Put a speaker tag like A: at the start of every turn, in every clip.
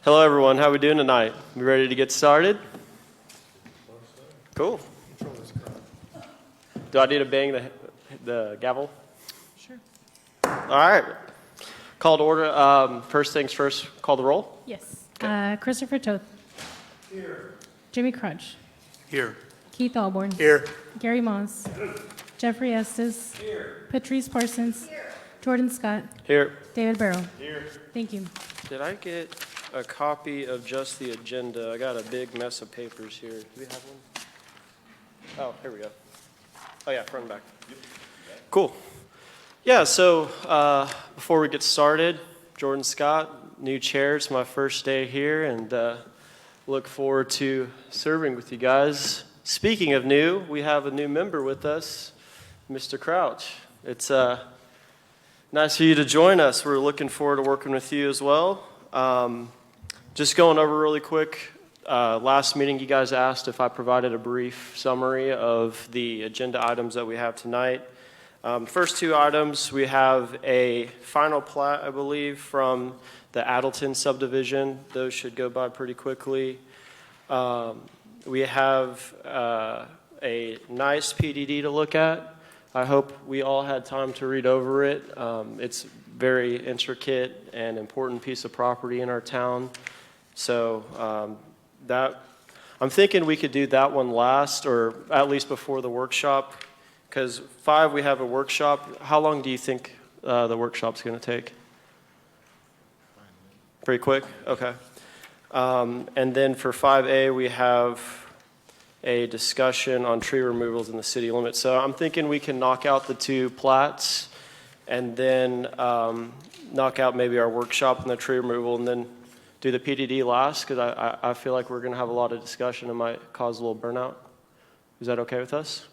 A: Hello, everyone. How are we doing tonight? We ready to get started? Cool. Do I need to bang the gavel?
B: Sure.
A: All right. Call to order. First things first, call the roll.
B: Yes.
A: Okay.
B: Christopher Toth.
C: Here.
B: Jimmy Crutch.
C: Here.
B: Keith Alborn.
C: Here.
B: Gary Moss. Jeffrey Estes.
C: Here.
B: Patrice Parsons. Here. Jordan Scott.
A: Here.
B: David Barrow.
C: Here.
B: Thank you.
A: Did I get a copy of just the agenda? I got a big mess of papers here. Do we have one? Oh, here we go. Oh, yeah, front and back. Cool. Yeah, so before we get started, Jordan Scott, new chair. It's my first day here, and look forward to serving with you guys. Speaking of new, we have a new member with us, Mr. Crouch. It's nice for you to join us. We're looking forward to working with you as well. Just going over really quick, last meeting you guys asked if I provided a brief summary of the agenda items that we have tonight. First two items, we have a final plat, I believe, from the Addleton subdivision. Those should go by pretty quickly. We have a nice PDD to look at. I hope we all had time to read over it. It's very intricate and important piece of property in our town. So I'm thinking we could do that one last, or at least before the workshop, because 5 we have a workshop. How long do you think the workshop's going to take? Pretty quick? Okay. And then for 5A, we have a discussion on tree removals in the city limits. So I'm thinking we can knock out the 2 plats and then knock out maybe our workshop and the tree removal and then do the PDD last, because I feel like we're going to have a lot of discussion. It might cause a little burnout. Is that okay with us?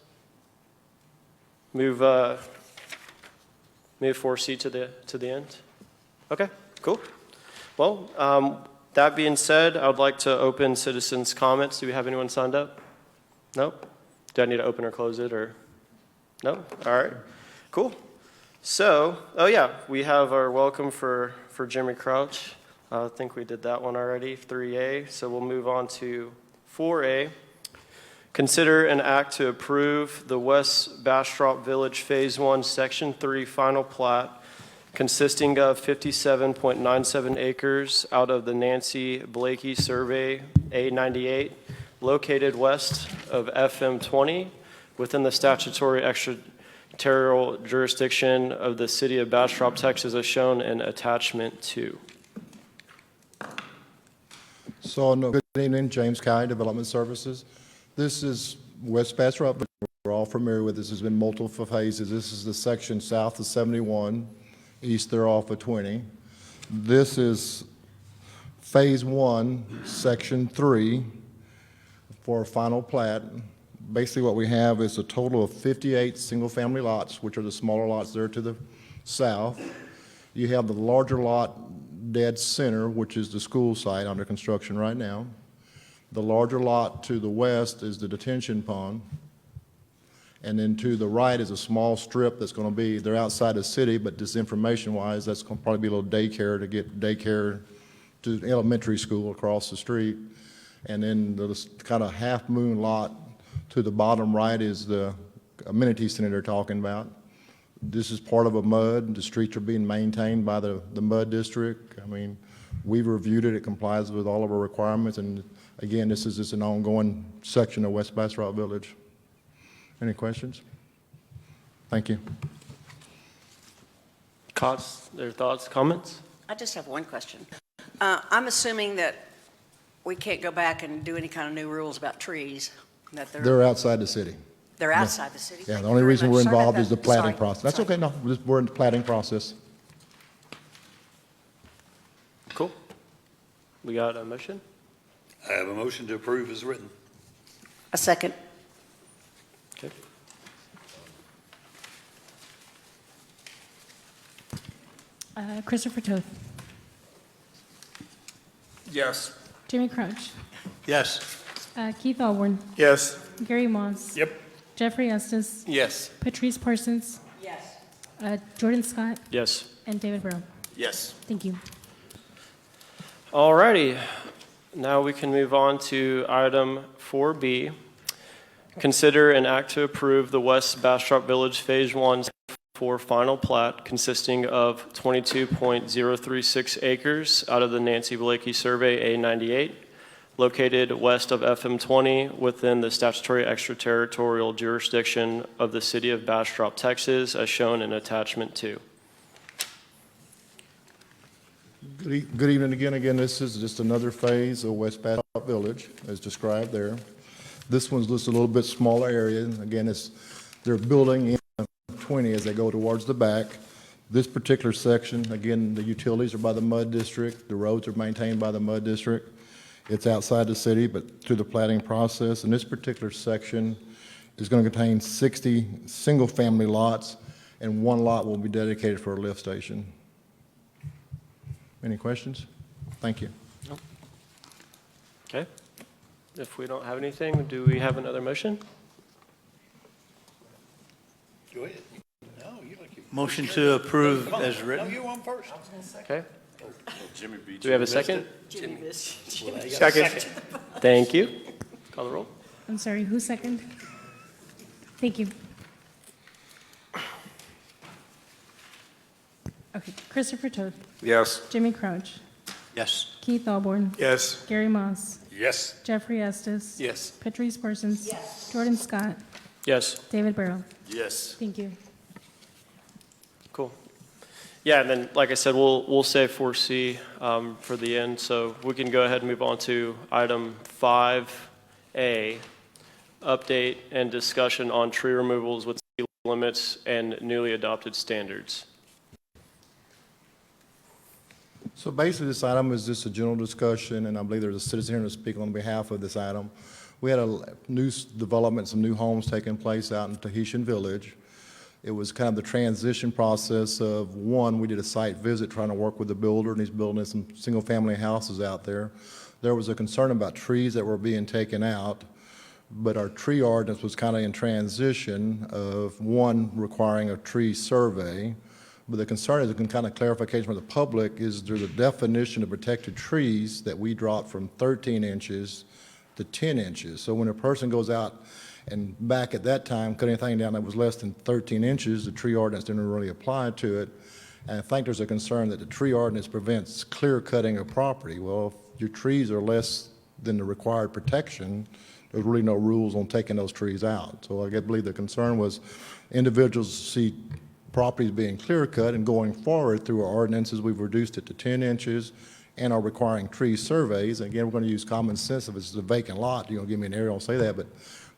A: Move 4C to the end? Okay, cool. Well, that being said, I would like to open citizens' comments. Do we have anyone signed up? Nope. Do I need to open or close it, or no? All right, cool. So, oh yeah, we have our welcome for Jimmy Crouch. I think we did that one already, 3A. So we'll move on to 4A. Consider an act to approve the West Bastrop Village Phase 1, Section 3 final plat consisting of 57.97 acres out of the Nancy Blakey Survey A98, located west of FM 20, within the statutory extraterritorial jurisdiction of the City of Bastrop, Texas, as shown in Attachment 2.
D: So, good evening, James Kai, Development Services. This is West Bastrop. We're all familiar with this. There's been multiple phases. This is the section south of 71, east thereof of 20. This is phase 1, section 3 for a final plat. Basically what we have is a total of 58 single-family lots, which are the smaller lots there to the south. You have the larger lot dead center, which is the school site under construction right now. The larger lot to the west is the detention pond. And then to the right is a small strip that's going to be, they're outside the city, but just information-wise, that's going to probably be a little daycare to get daycare to elementary school across the street. And then the kind of half-moon lot to the bottom right is the amenity center they're talking about. This is part of a MUD. The streets are being maintained by the MUD district. I mean, we've reviewed it. It complies with all of our requirements. And again, this is just an ongoing section of West Bastrop Village. Any questions? Thank you.
A: Their thoughts, comments?
E: I just have one question. I'm assuming that we can't go back and do any kind of new rules about trees. That
D: They're outside the city.
E: They're outside the city?
D: Yeah,
E: Thank
D: the
E: you
D: only
E: very
D: reason
E: much.
D: we're
E: Sorry about
D: involved is the
E: that.
D: platting
E: Sorry.
D: process. That's
E: Sorry.
D: okay, no, we're in the platting process.
A: Cool. We got a motion?
C: I have a motion to approve as written.
E: A second.
A: Okay.
B: Christopher Toth.
C: Yes.
B: Jimmy Crutch.
C: Yes.
B: Keith Alborn.
C: Yes.
B: Gary Moss.
C: Yep.
B: Jeffrey Estes.
C: Yes.
B: Patrice Parsons.
E: Yes.
B: Jordan Scott.
A: Yes.
B: And David Barrow.
C: Yes.
B: Thank you.
A: Alrighty, now we can move on to item 4B. Consider an act to approve the West Bastrop Village Phase 1 for final plat consisting of 22.036 acres out of the Nancy Blakey Survey A98, located west of FM 20 within the statutory extraterritorial jurisdiction of the City of Bastrop, Texas, as shown in Attachment 2.
D: Good evening again. Again, this is just another phase of West Bastrop Village, as described there. This one's just a little bit smaller area. Again, they're building in 20 as they go towards the back. This particular section, again, the utilities are by the MUD district. The roads are maintained by the MUD district. It's outside the city, but through the planning process. And this particular section is going to contain 60 single-family lots, and one lot will be dedicated for a lift station. Any questions? Thank you.
A: Okay. If we don't have anything, do we have another motion?
C: Go ahead. No, you like you.
F: Motion to approve as
C: No,
F: written.
C: you on first.
A: Okay.
C: Jimmy beat
A: Do we have a second?
E: Jimmy missed.
A: Second. Thank you. Call the roll.
B: I'm sorry, who second? Thank you. Okay, Christopher Toth,
C: Yes.
B: Jimmy Crouch,
F: Yes.
B: Keith Alborn,
C: Yes.
B: Gary Moss,
C: Yes.
B: Jeffrey Estes.
C: Yes.
B: Patrice Parsons. Jordan Scott,
A: Yes.
B: David Barrow.
C: Yes.
B: Thank you.
A: Cool. Yeah, and then, like I said, we'll save 4C for the end, so we can go ahead and move on to item 5A, update and discussion on tree removals with city limits and newly adopted standards.
D: So basically, this item is just a general discussion, and I believe there's a citizen here to speak on behalf of this item. We had a new development, some new homes taking place out in Tahitian Village. It was kind of the transition process of, one, we did a site visit trying to work with the builder, and he's building some single-family houses out there. There was a concern about trees that were being taken out, but our tree ordinance was kind of in transition of, one, requiring a tree survey. But the concern is, a kind of clarification for the public, is there's a definition of protected trees that we dropped from 13 inches to 10 inches. So when a person goes out and back at that time cut anything down that was less than 13 inches, the tree ordinance didn't really apply to it. And I think there's a concern that the tree ordinance prevents clear cutting of property. Well, if your trees are less than the required protection, there's really no rules on taking those trees out. So I believe the concern was individuals see properties being clear cut, and going forward through our ordinances, we've reduced it to 10 inches and are requiring tree surveys. And again, we're going to use common sense. If it's a vacant lot, you know, give me an aerial and say that, but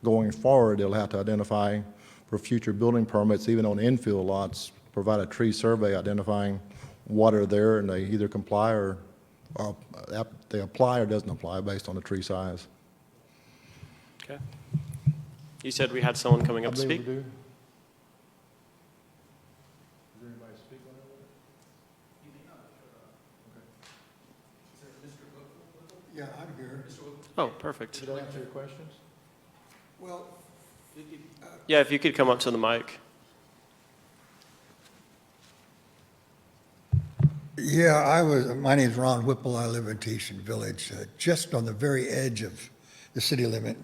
D: going forward, they'll have to identify for future building permits, even on infill lots, provide a tree survey identifying what are there, and they either comply or they apply or doesn't apply based on the tree size.
A: Okay. You said we had someone coming up to
D: I believe
A: speak?
D: we do.
G: Yeah, I'm here.
A: Oh, perfect.
D: Did I answer your questions?
G: Well,
A: Yeah, if you could come up to the mic.
G: yeah, my name's Ron Whipple. I live in Tahitian Village, just on the very edge of the city limit.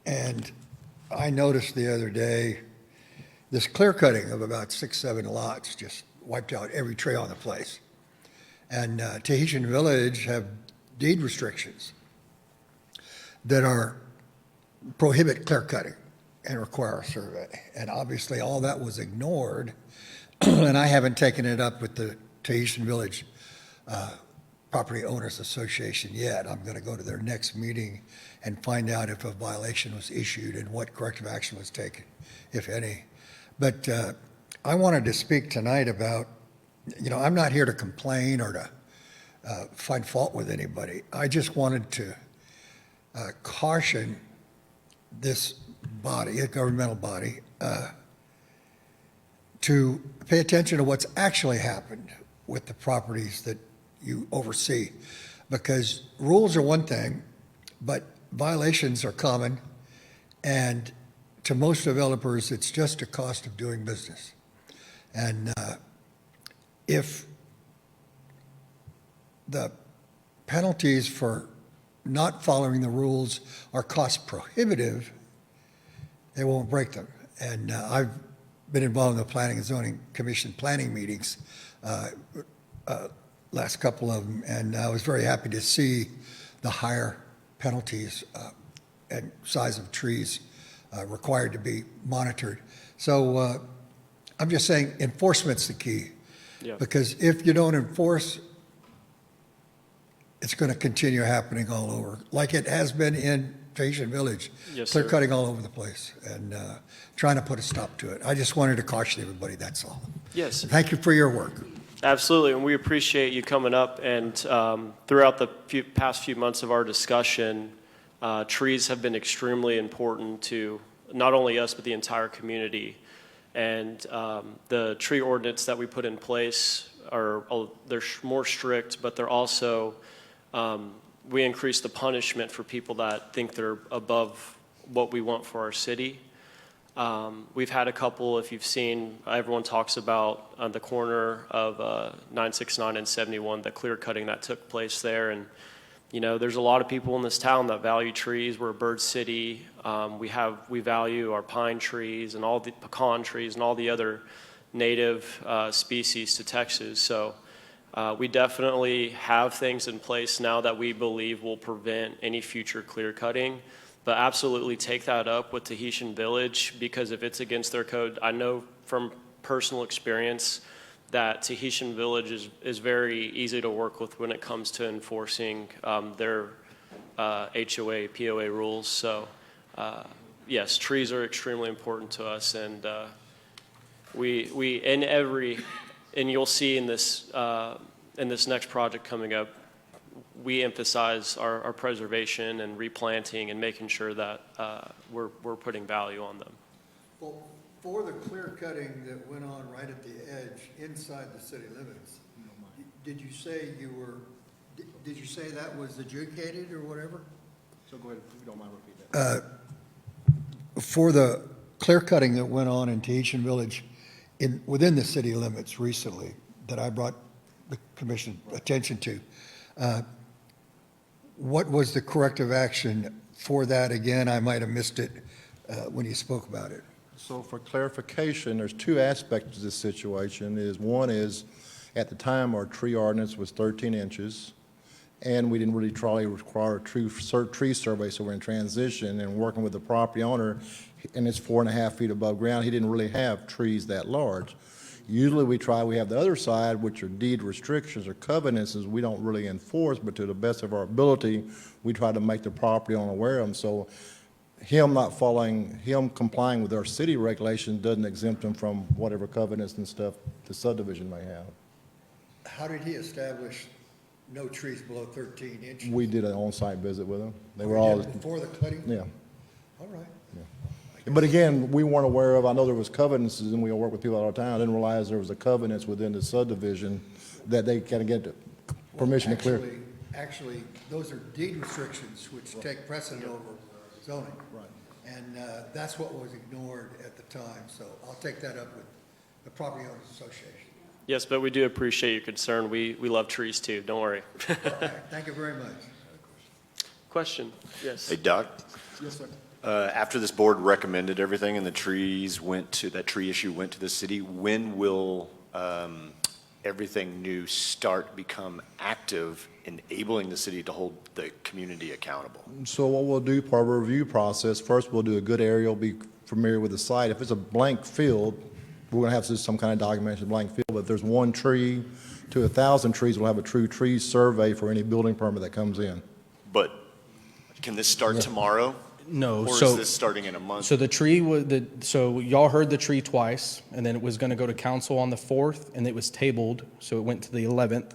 G: And I noticed the other day, this clear cutting of about 6, 7 lots just wiped out every trail on the place. And Tahitian Village have deed restrictions that prohibit clear cutting and require a survey. And obviously all that was ignored, and I haven't taken it up with the Tahitian Village Property Owners Association yet. I'm going to go to their next meeting and find out if a violation was issued and what corrective action was taken, if any. But I wanted to speak tonight about, you know, I'm not here to complain or to find fault with anybody. I just wanted to caution this body, a governmental body, to pay attention to what's actually happened with the properties that you oversee. Because rules are one thing, but violations are common, and to most developers, it's just a cost of doing business. And if the penalties for not following the rules are cost prohibitive, they won't break them. And I've been involved in the Planning and Zoning Commission planning meetings, last couple of them, and I was very happy to see the higher penalties and size of trees required to be monitored. So I'm just saying enforcement's the key.
A: Yeah.
G: Because if you don't enforce, it's going to continue happening all over, like it has been in Tahitian Village.
A: Yes,
G: Clear
A: sir.
G: cutting all over the place and trying to put a stop to it. I just wanted to caution everybody, that's all.
A: Yes.
G: Thank you for your work.
A: Absolutely, and we appreciate you coming up. And throughout the past few months of our discussion, trees have been extremely important to not only us, but the entire community. And the tree ordinance that we put in place they're more strict, but they're also, we increase the punishment for people that think they're above what we want for our city. We've had a couple, if you've seen, everyone talks about on the corner of 969 and 71, the clear cutting that took place there. And, you know, there's a lot of people in this town that value trees. We're a bird city. We value our pine trees and all the pecan trees and all the other native species to Texas. So we definitely have things in place now that we believe will prevent any future clear cutting. But absolutely take that up with Tahitian Village, because if it's against their code, I know from personal experience that Tahitian Village is very easy to work with when it comes to enforcing their HOA, POA rules. So yes, trees are extremely important to us, and and you'll see in this next project coming up, we emphasize our preservation and replanting and making sure that we're putting value on them.
G: Well, for the clear cutting that went on right at the edge inside the city limits, did you say did you say that was adjudicated or whatever?
D: So go ahead, if you don't mind repeating that.
G: For the clear cutting that went on in Tahitian Village within the city limits recently that I brought the commission attention to, what was the corrective action for that? Again, I might have missed it when you spoke about it.
D: So for clarification, there's two aspects to this situation. One is, at the time, our tree ordinance was 13 inches, and we didn't really require a tree survey, so we're in transition and working with the property owner, and it's 4.5 feet above ground. He didn't really have trees that large. Usually we have the other side, which are deed restrictions or covenants, is we don't really enforce, but to the best of our ability, we try to make the property owner aware of them. So him complying with our city regulations doesn't exempt him from whatever covenants and stuff the subdivision may have.
G: How did he establish no trees below 13 inches?
D: We did an on-site visit with him. They were
G: You
D: all,
G: did before the cutting?
D: yeah.
G: All right.
D: But again, we weren't aware of, I know there was covenants, and we work with people all the time. I didn't realize there was a covenants within the subdivision that they kind of get permission to clear.
G: Actually, those are deed restrictions which take precedent over zoning.
D: Right.
G: And that's what was ignored at the time, so I'll take that up with the Property Owners Association.
A: Yes, but we do appreciate your concern. We love trees too, don't worry.
G: All right, thank you very much.
A: Question? Yes.
C: Hey, Doc,
D: Yes, sir.
C: after this board recommended everything and that tree issue went to the city, when will everything new become active, enabling the city to hold the community accountable?
D: So what we'll do, part of our review process, first we'll do a good aerial, be familiar with the site. If it's a blank field, we're going to have to do some kind of documentation blank field. But if there's 1 tree to 1,000 trees, we'll have a true tree survey for any building permit that comes in.
C: But can this start tomorrow?
H: No,
C: Or
H: so
C: is this starting in a month?
H: so the tree was so y'all heard the tree twice, and then it was going to go to council on the 4th, and it was tabled, so it went to the 11th.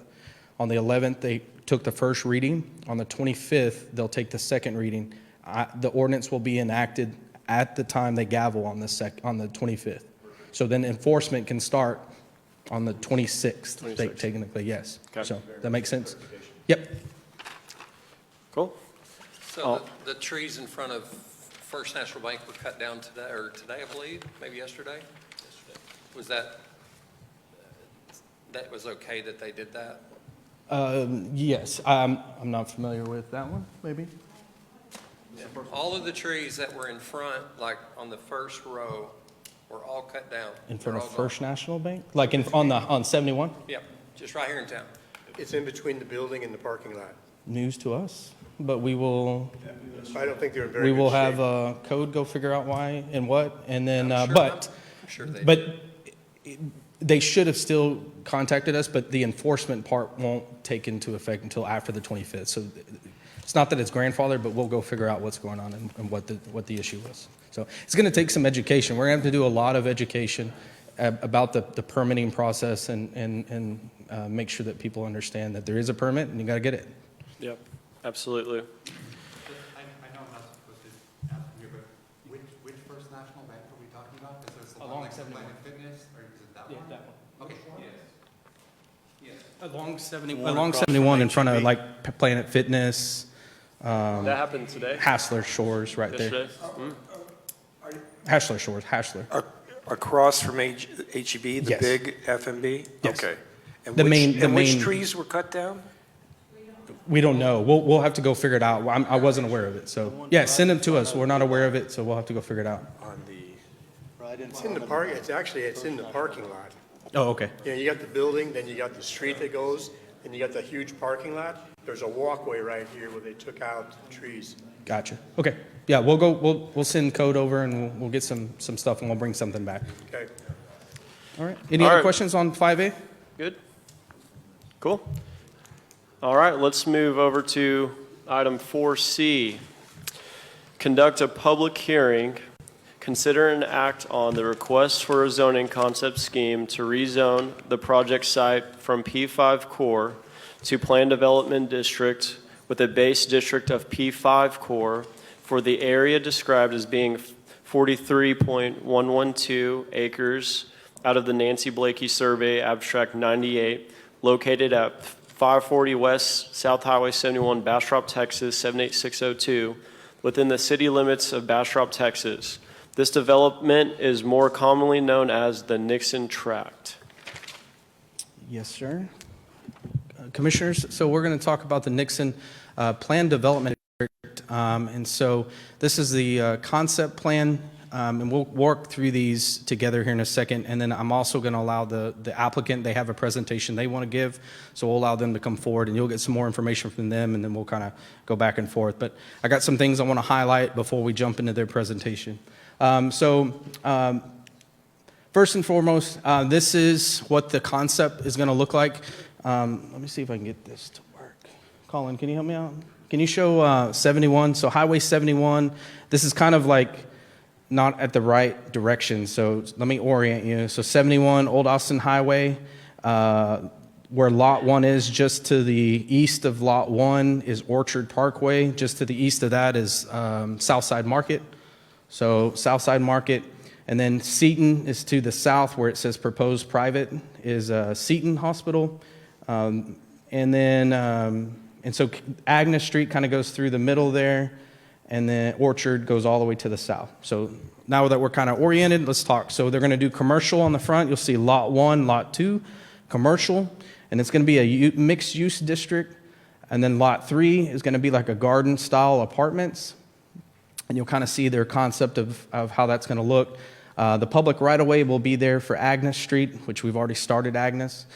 H: On the 11th, they took the first reading. On the 25th, they'll take the second reading. The ordinance will be enacted at the time they gavel on the 25th. So then enforcement can start on the 26th. Technically, yes.
A: Okay.
H: So that makes sense. Yep.
A: Cool.
I: So the trees in front of First National Bank were cut down today, I believe, maybe yesterday? Was that was okay that they did that?
H: Yes, I'm not familiar with that one, maybe?
I: All of the trees that were in front, like on the first row, were all cut down.
H: In front
I: They're
H: of
I: all
H: First National Bank? Like on 71?
I: gone. Yep, just right here in town.
J: It's in between the building and the parking lot.
H: News to us, but we will,
J: I don't think they're in very
H: we
J: good
H: will
J: shape.
H: have code go figure out why and what, and then,
I: I'm sure they.
H: but they should have still contacted us, but the enforcement part won't take into effect until after the 25th. So it's not that it's grandfathered, but we'll go figure out what's going on and what the issue was. So it's going to take some education. We're going to have to do a lot of education about the permitting process and make sure that people understand that there is a permit and you got to get it.
A: Yep, absolutely.
K: I know I'm not supposed to ask you, but which First National Bank are we talking about? Is this the one like Planet Fitness, or is it that one?
H: that one.
K: Okay,
H: Along 71 in front of like Planet Fitness,
A: That happened today?
H: Hassler Shores right there.
A: Yesterday?
H: Hassler Shores, Hassler.
J: Across from HEB, the
H: Yes.
J: big FMB?
H: Yes.
J: Okay. And
H: The
J: which-
H: main- the
J: and which
H: main-
J: trees were cut down?
H: We don't know. We'll have to go figure it out. I wasn't aware of it. So, yeah, send them to us. We're not aware of it, so we'll have to go figure it out.
J: On the, it's in the park, it's in the parking lot.
H: Oh, okay.
J: Yeah, you got the building, then you got the street that goes, and you got the huge parking lot. There's a walkway right here where they took out the trees.
H: Gotcha. Okay. Yeah, we'll send code over and we'll get some stuff and we'll bring something back.
J: Okay.
H: All right. Any
A: All
H: other
A: right.
H: questions on 5A?
A: Good? Cool. All right, let's move over to item 4C. Conduct a public hearing, consider and act on the request for a zoning concept scheme to rezone the project site from P5 core to Plan Development District with a base district of P5 core for the area described as being 43.112 acres out of the Nancy Blakey Survey Abstract 98, located at 540 West South Highway 71, Bastrop, Texas 78602, within the city limits of Bastrop, Texas. This development is more commonly known as the Nixon Tract.
H: Yes, sir. Commissioners, so we're going to talk about the Nixon Plan Development District. And so this is the concept plan, and we'll work through these together here in a second. And then I'm also going to allow the applicant, they have a presentation they want to give, so we'll allow them to come forward, and you'll get some more information from them, and then we'll kind of go back and forth. But I got some things I want to highlight before we jump into their presentation. First and foremost, this is what the concept is going to look like. Let me see if I can get this to work. Colin, can you help me out? Can you show 71? So Highway 71, this is kind of like not at the right direction. So let me orient you. So 71, Old Austin Highway, where Lot 1 is, just to the east of Lot 1 is Orchard Parkway. Just to the east of that is Southside Market. So Southside Market. And then Seaton is to the south, where it says proposed private is Seaton Hospital. And so Agnes Street kind of goes through the middle there, and then Orchard goes all the way to the south. So now that we're kind of oriented, let's talk. So they're going to do commercial on the front. You'll see Lot 1, Lot 2, commercial, and it's going to be a mixed-use district. And then Lot 3 is going to be like a garden-style apartments. And you'll kind of see their concept of how that's going to look. The public right-of-way will be there for Agnes Street, which we've already started Agnes.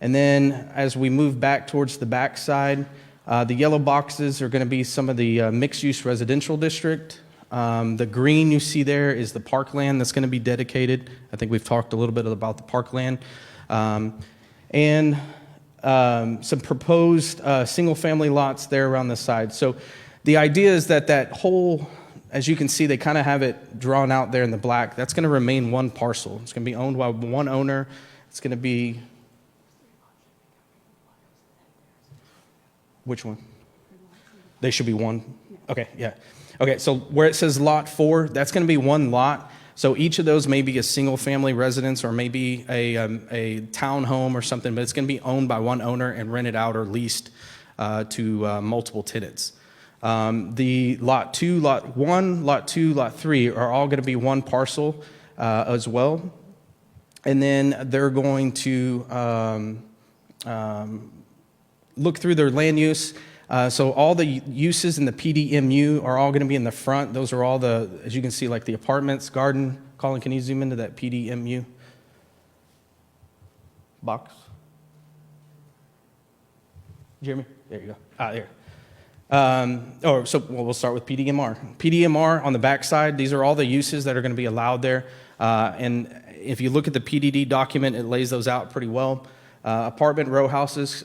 H: And then as we move back towards the back side, the yellow boxes are going to be some of the mixed-use residential district. The green you see there is the parkland that's going to be dedicated. I think we've talked a little bit about the parkland. And some proposed single-family lots there around the side. So the idea is that whole, as you can see, they kind of have it drawn out there in the black. That's going to remain one parcel. It's going to be owned by one owner. It's going to be... Which one? They should be one? Okay, yeah. Okay, so where it says Lot 4, that's going to be one lot. So each of those may be a single-family residence or maybe a townhome or something, but it's going to be owned by one owner and rented out or leased to multiple tenants. The Lot 2, Lot 1, Lot 2, Lot 3 are all going to be one parcel as well. And then they're going to... look through their land use. So all the uses in the PDMU are all going to be in the front. Those are all the, as you can see, like the apartments, garden. Colin, can you zoom into that PDMU box? Jeremy? There you go. There. We'll start with PDMR. PDMR on the backside, these are all the uses that are going to be allowed there. And if you look at the PDD document, it lays those out pretty well. Apartment row houses,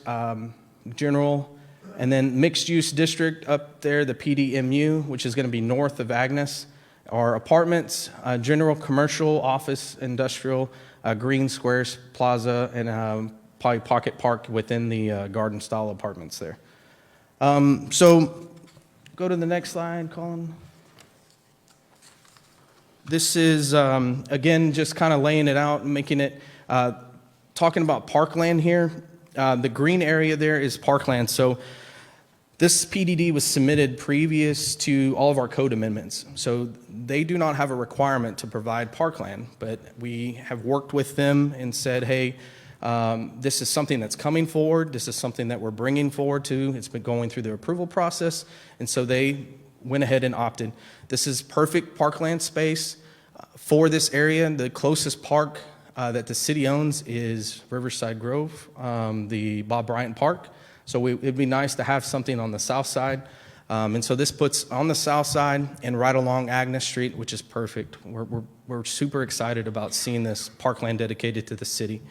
H: general, and then mixed use district up there, the PDMU, which is going to be north of Agnes, are apartments, general, commercial, office, industrial, green squares, plaza, and probably pocket park within the garden style apartments there. So go to the next slide, Colin. This is, again, just kind of laying it out and making it, talking about parkland here. The green area there is parkland. So this PDD was submitted previous to all of our code amendments. So they do not have a requirement to provide parkland, but we have worked with them and said, hey, this is something that's coming forward. This is something that we're bringing forward to. It's been going through the approval process. And so they went ahead and opted. This is perfect parkland space for this area. The closest park that the city owns is Riverside Grove, the Bob Bryant Park. So it'd be nice to have something on the south side. And so this puts on the south side and right along Agnes Street, which is perfect. We're super excited about seeing this parkland dedicated to the city.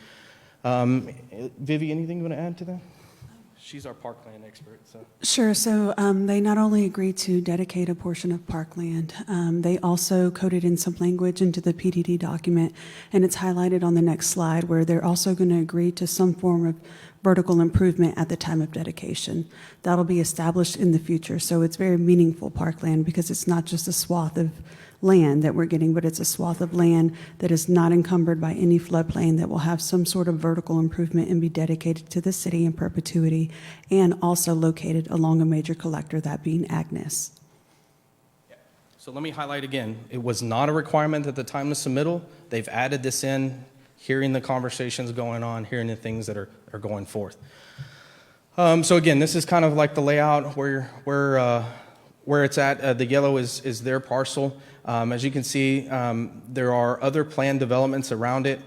H: Vivi, anything you want to add to that? She's our parkland expert. So.
L: Sure. So they not only agreed to dedicate a portion of parkland, they also coded in some language into the PDD document, and it's highlighted on the next slide where they're also going to agree to some form of vertical improvement at the time of dedication. That'll be established in the future. So it's very meaningful parkland because it's not just a swath of land that we're getting, but it's a swath of land that is not encumbered by any floodplain that will have some sort of vertical improvement and be dedicated to the city in perpetuity, and also located along a major collector, that being Agnes.
H: So let me highlight again, it was not a requirement at the time of submittal. They've added this in, hearing the conversations going on, hearing the things that are going forth. So again, this is kind of like the layout where it's at. The yellow is their parcel. As you can see, there are other planned developments around it.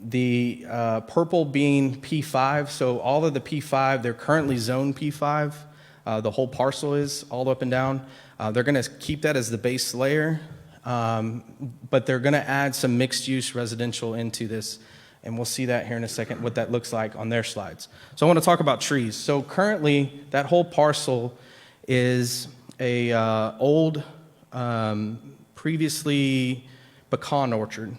H: The purple being P5, so all of the P5, they're currently zoned P5. The whole parcel is all up and down. They're going to keep that as the base layer, but they're going to add some mixed-use residential into this, and we'll see that here in a second, what that looks like on their slides. So I want to talk about trees. So currently, that whole parcel is a old, previously pecan orchard.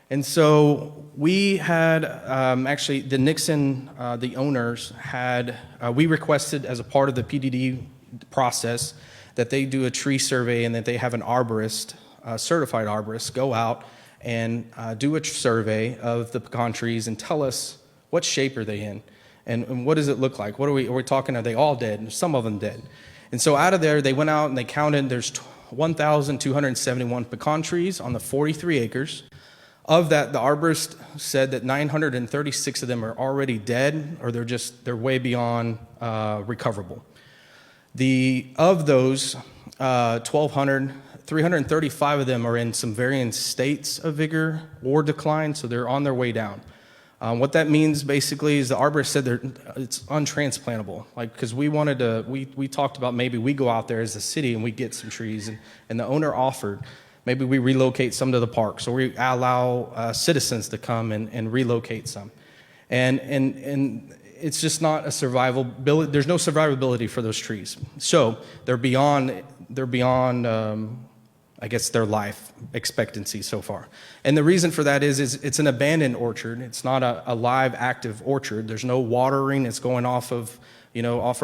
H: And so we had, actually, the Nixon, the owners had, we requested as a part of the PDD process that they do a tree survey and that they have an arborist, certified arborist, go out and do a survey of the pecan trees and tell us what shape are they in and what does it look like? What are we talking, are they all dead? Some of them dead. And so out of there, they went out and they counted, there's 1,271 pecan trees on the 43 acres. Of that, the arborist said that 936 of them are already dead, or they're way beyond recoverable. Of those 1,200, 335 of them are in some varying states of vigor or decline, so they're on their way down. What that means basically is the arborist said it's untransplantable. Like, because we talked about maybe we go out there as a city and we get some trees, and the owner offered maybe we relocate some to the park, so we allow citizens to come and relocate some, and it's just not a survivability. There's no survivability for those trees, so they're beyond I guess their life expectancy so far. And the reason for that is it's an abandoned orchard. It's not a live, active orchard. There's no watering. It's going off of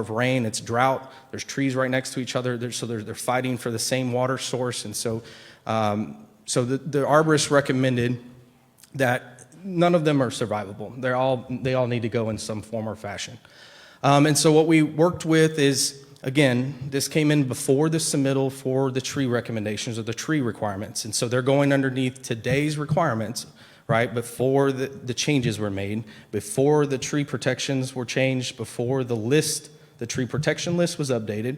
H: rain. It's drought. There's trees right next to each other. They're fighting for the same water source. And so the arborist recommended that none of them are survivable. They all need to go in some form or fashion. And so what we worked with is, again, this came in before the submittal for the tree recommendations or the tree requirements. And so they're going underneath today's requirements, right? Before the changes were made, before the tree protections were changed, before the tree protection list was updated.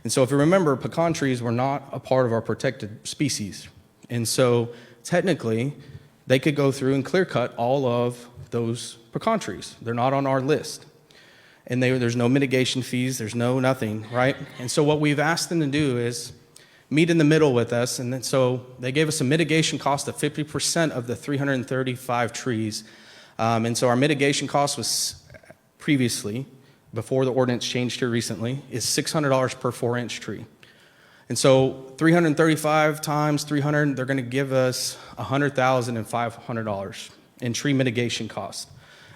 H: And so if you remember, pecan trees were not a part of our protected species. And so technically, they could go through and clear cut all of those pecan trees. They're not on our list. And there's no mitigation fees, there's no nothing, right? And so what we've asked them to do is meet in the middle with us. And then so they gave us a mitigation cost of 50% of the 335 trees. And so our mitigation cost was previously, before the ordinance changed here recently, is $600 per 4-inch tree. And so 335 times 300, they're going to give us $100,500 in tree mitigation costs.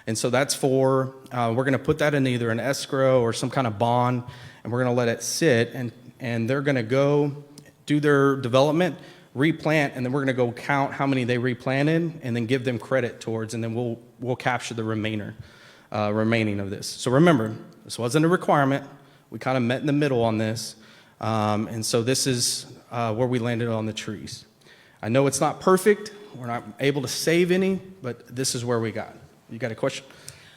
H: And so that's we're going to put that in either an escrow or some kind of bond, and we're going to let it sit, and they're going to go do their development, replant, and then we're going to go count how many they replanted and then give them credit towards, and then we'll capture the remaining of this. So remember, this wasn't a requirement. We kind of met in the middle on this. And so this is where we landed on the trees. I know it's not perfect. We're not able to save any, but this is where we got. You got a question?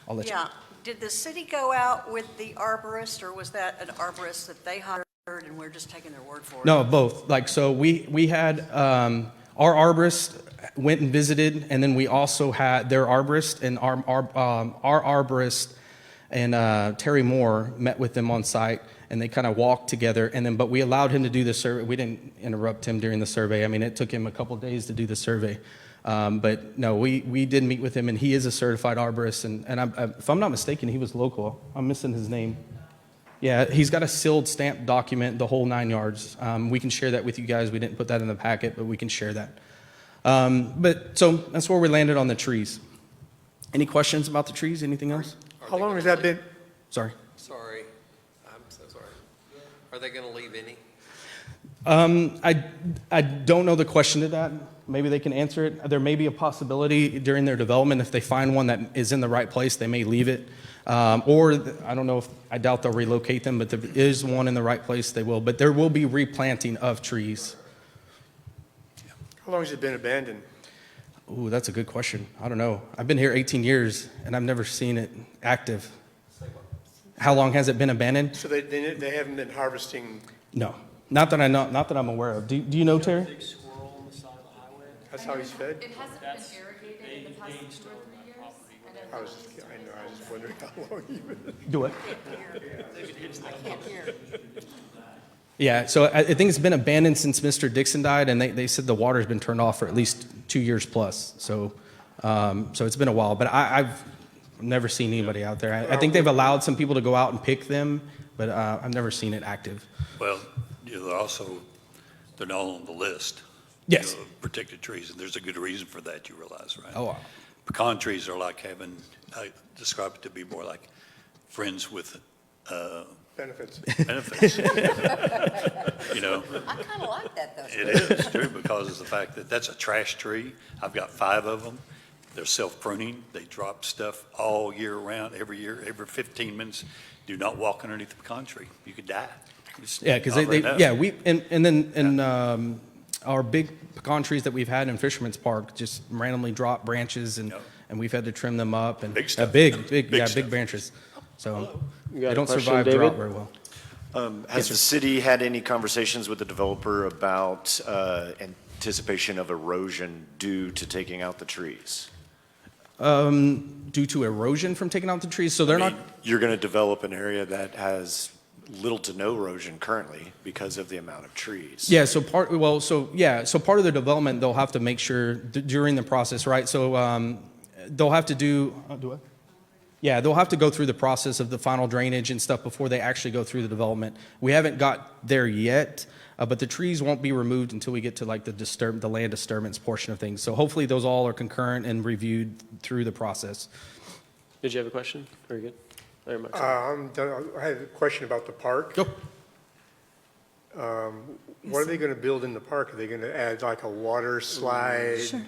H: I'll let you.
E: Yeah. Did the city go out with the arborist, or was that an arborist that they hired and we're just taking their word for it?
H: No, both. Like, so we had our arborist went and visited, and then we also had their arborist, and our arborist and Terry Moore met with them on site, and they kind of walked together. And then, but we allowed him to do the survey. We didn't interrupt him during the survey. I mean, it took him a couple days to do the survey. But no, we did meet with him, and he is a certified arborist. And if I'm not mistaken, he was local. I'm missing his name. Yeah, he's got a sealed stamped document, the whole 9 yards. We can share that with you guys. We didn't put that in the packet, but we can share that. But so that's where we landed on the trees. Any questions about the trees? Anything else?
J: How long has that been?
H: Sorry.
I: Sorry, I'm so sorry. Are they going to leave any?
H: I don't know the question to that. Maybe they can answer it. There may be a possibility during their development, if they find one that is in the right place, they may leave it. Or I don't know I doubt they'll relocate them, but if there is one in the right place, they will. But there will be replanting of trees.
J: How long has it been abandoned?
H: Ooh, that's a good question. I don't know. I've been here 18 years, and I've never seen it active. How long has it been abandoned?
J: So they haven't been harvesting?
H: No, not that I know, not that I'm aware of. Do you know, Terry?
A: Big squirrel on the side of the highway.
J: That's how he's fed?
M: It hasn't been irrigated in the past 2 or 3 years.
J: I was just wondering how long you've been.
H: Do it.
E: I can't hear.
H: Yeah, so I think it's been abandoned since Mr. Dixon died, and they said the water's been turned off for at least 2 years plus. So it's been a while, but I've never seen anybody out there. I think they've allowed some people to go out and pick them, but I've never seen it active.
F: Well, they're not on the list.
H: Yes.
F: Of protected trees, and there's a good reason for that, you realize, right?
H: Oh, wow.
F: Pecan trees are like I describe it to be more like friends with
J: Benefits.
F: You know,
E: I kind of like that, though.
F: it is true because of the fact that that's a trash tree. I've got 5 of them. They're self-pruning. They drop stuff all year round, every year, every 15 minutes. Do not walk underneath the pecan tree. You could die.
H: Yeah, because our big pecan trees that we've had in Fisherman's Park just randomly drop branches, and we've had to trim them up, and
F: Big stuff.
H: big
F: Stuff.
H: branches. So
A: You got
H: they
A: a
H: don't
A: question,
H: survive
A: David?
H: drought very well.
C: Has the city had any conversations with the developer about anticipation of erosion due to taking out the trees?
H: Due to erosion from taking out the trees, so they're not.
C: You're going to develop an area that has little to no erosion currently because of the amount of trees.
H: Yeah, so part of the development, they'll have to make sure during the process, right? So they'll have to they'll have to go through the process of the final drainage and stuff before they actually go through the development. We haven't got there yet, but the trees won't be removed until we get to like the land disturbance portion of things. So hopefully those all are concurrent and reviewed through the process.
A: Did you have a question? Very good. Very much.
J: I had a question about the park.
H: Go.
J: What are they going to build in the park? Are they going to add like a water slide?
L: Sure.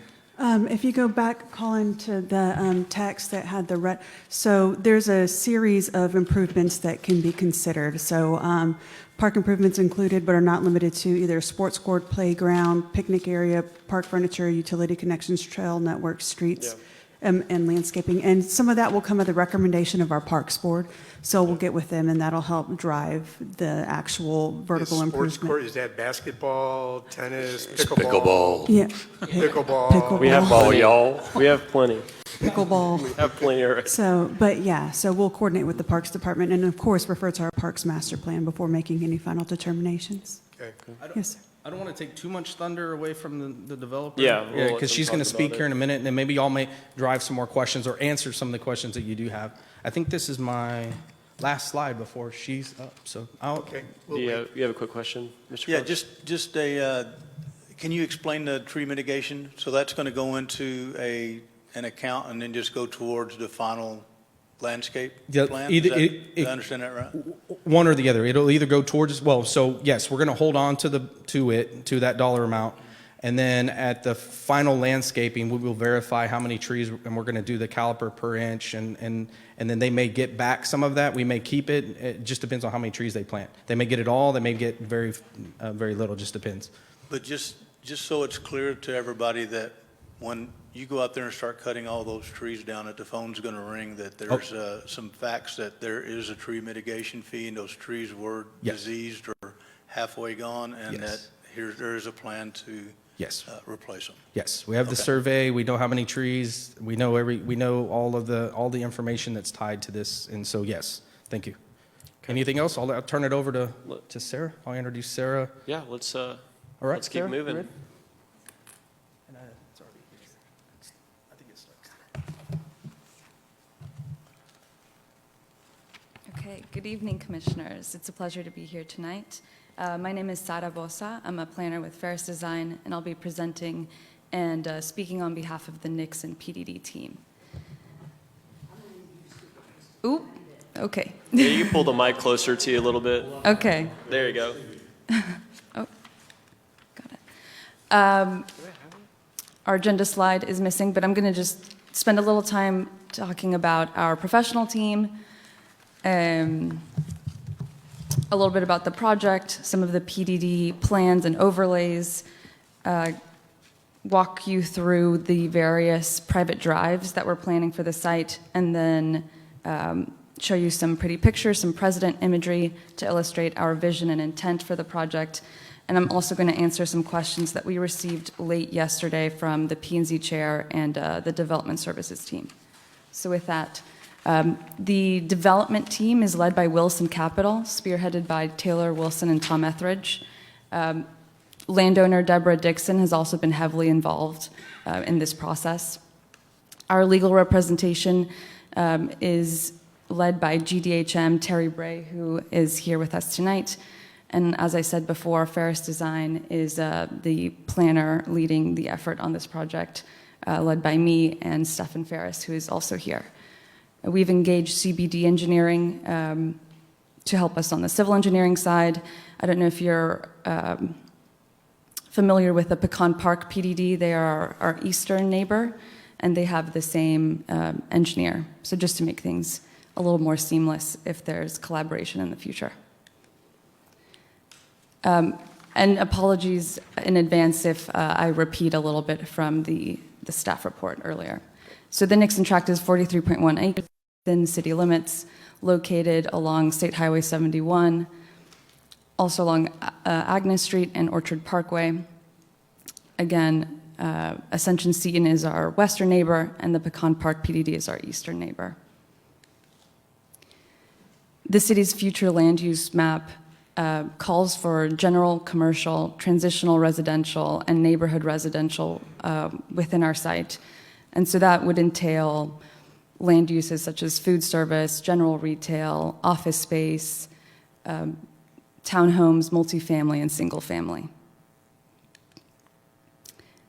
L: If you go back, Colin, to the text that had the red, so there's a series of improvements that can be considered. So park improvements included but are not limited to either a sports court, playground, picnic area, park furniture, utility connections, trail network, streets, and landscaping. And some of that will come at the recommendation of our Parks Board. So we'll get with them, and that'll help drive the actual vertical
J: The
L: improvement.
J: sports court, is that basketball, tennis,
F: It's
J: pickleball?
F: pickleball.
L: Yeah.
J: Pickleball.
A: We have
F: All
A: plenty.
F: y'all.
A: We have plenty.
L: Pickleball.
A: We have plenty already.
L: So, but yeah, so we'll coordinate with the Parks Department and of course refer to our Parks Master Plan before making any final determinations.
J: Okay.
L: Yes, sir.
H: I don't want to take too much thunder away from the developer.
A: Yeah, we'll let
H: because
A: them
H: she's
A: talk
H: going to speak
A: about
H: here
A: it.
H: in a minute, and then maybe y'all may drive some more questions or answer some of the questions that you do have. I think this is my last slide before she's up, so I'll.
J: Okay.
A: Do you have a quick question, Mr.
N: Yeah,
A: Coach?
N: just can you explain the tree mitigation? So that's going to go into an account and then just go towards the final landscape
H: Yeah,
N: plan?
H: either-
N: Did I understand that right?
H: One or the other. It'll either go towards, well, so yes, we're going to hold on to that dollar amount. And then at the final landscaping, we will verify how many trees, and we're going to do the caliper per inch. And then they may get back some of that. We may keep it. It just depends on how many trees they plant. They may get it all. They may get very little. Just depends.
N: But just so it's clear to everybody that when you go out there and start cutting all those trees down, that the phone's going to ring, that there's some facts that there is a tree mitigation fee and those trees were
H: Yes.
N: diseased or halfway gone, and
H: Yes.
N: that there is a plan to
H: Yes.
N: replace them.
H: Yes, we have the
N: Okay.
H: survey. We know how many trees. We know all the information that's tied to this. And so, yes, thank you. Anything else? I'll turn it over to Sarah. I'll introduce Sarah.
A: Yeah, let's
H: All right,
A: let's keep
H: Sarah,
A: moving.
H: ready?
M: Okay, good evening, Commissioners. It's a pleasure to be here tonight. My name is Sara Bosa. I'm a planner with Ferris Design, and I'll be presenting and speaking on behalf of the Nixon PDD team. Ooh, okay.
A: Yeah, you can pull the mic closer to you a little bit.
M: Okay.
A: There you go.
M: Oh, got it. Our agenda slide is missing, but I'm going to just spend a little time talking about our professional team, a little bit about the project, some of the PDD plans and overlays, walk you through the various private drives that we're planning for the site, and then show you some pretty pictures, some president imagery to illustrate our vision and intent for the project. And I'm also going to answer some questions that we received late yesterday from the P&Z chair and the development services team. So with that, the development team is led by Wilson Capital, spearheaded by Taylor Wilson and Tom Etheridge. Landowner Deborah Dixon has also been heavily involved in this process. Our legal representation is led by GDHM Terry Bray, who is here with us tonight. And as I said before, Ferris Design is the planner leading the effort on this project, led by me and Stephen Ferris, who is also here. We've engaged CBD Engineering to help us on the civil engineering side. I don't know if you're familiar with the Pecan Park PDD. They are our eastern neighbor, and they have the same engineer. So just to make things a little more seamless if there's collaboration in the future. And apologies in advance if I repeat a little bit from the staff report earlier. So the Nixon tract is 43.1 acres within city limits, located along State Highway 71, also along Agnes Street and Orchard Parkway. Again, Ascension Seton is our western neighbor, and the Pecan Park PDD is our eastern neighbor. The city's future land use map calls for general commercial, transitional residential, and neighborhood residential within our site. And so that would entail land uses such as food service, general retail, office space, townhomes, multifamily, and single family.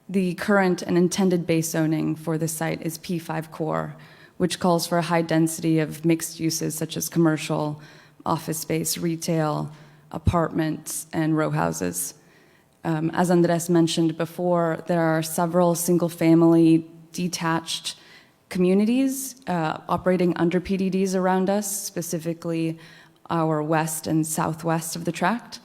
M: The current and intended base zoning for the site is P5 core, which calls for a high density of mixed uses such as commercial, office space, retail, apartments, and row houses. As Andres mentioned before, there are several single-family detached communities operating under PDDs around us, specifically our west and southwest of the tract.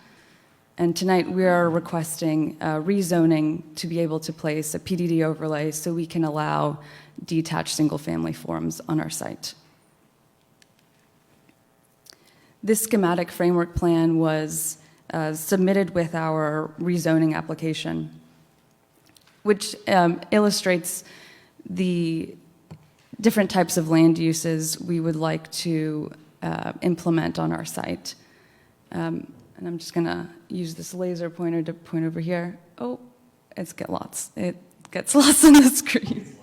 M: And tonight we are requesting rezoning to be able to place a PDD overlay so we can allow detached single-family forms on our site. This schematic framework plan was submitted with our rezoning application, which illustrates the different types of land uses we would like to implement on our site. And I'm just gonna use this laser pointer to point over here. Oh, it gets lost on the screen.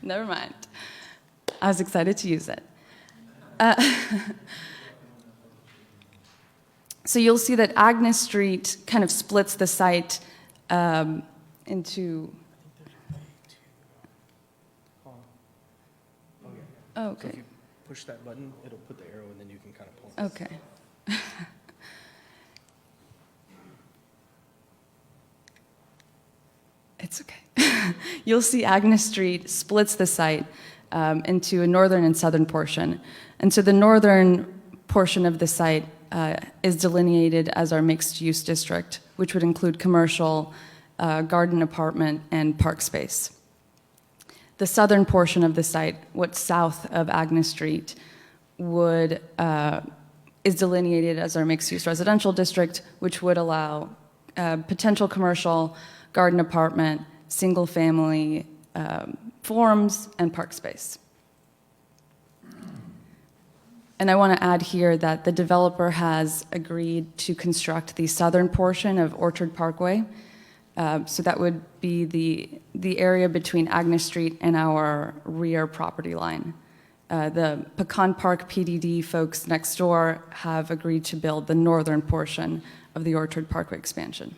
M: Never mind. I was excited to use it. So you'll see that Agnes Street kind of splits the site into... Oh, okay.
H: So if you push that button, it'll put the arrow and then you can kind of pull.
M: Okay. It's okay. You'll see Agnes Street splits the site into a northern and southern portion. And so the northern portion of the site is delineated as our mixed-use district, which would include commercial, garden apartment, and park space. The southern portion of the site, what's south of Agnes Street, is delineated as our mixed-use residential district, which would allow potential commercial, garden apartment, single-family forms, and park space. And I want to add here that the developer has agreed to construct the southern portion of Orchard Parkway. So that would be the area between Agnes Street and our rear property line. The Pecan Park PDD folks next door have agreed to build the northern portion of the Orchard Parkway expansion.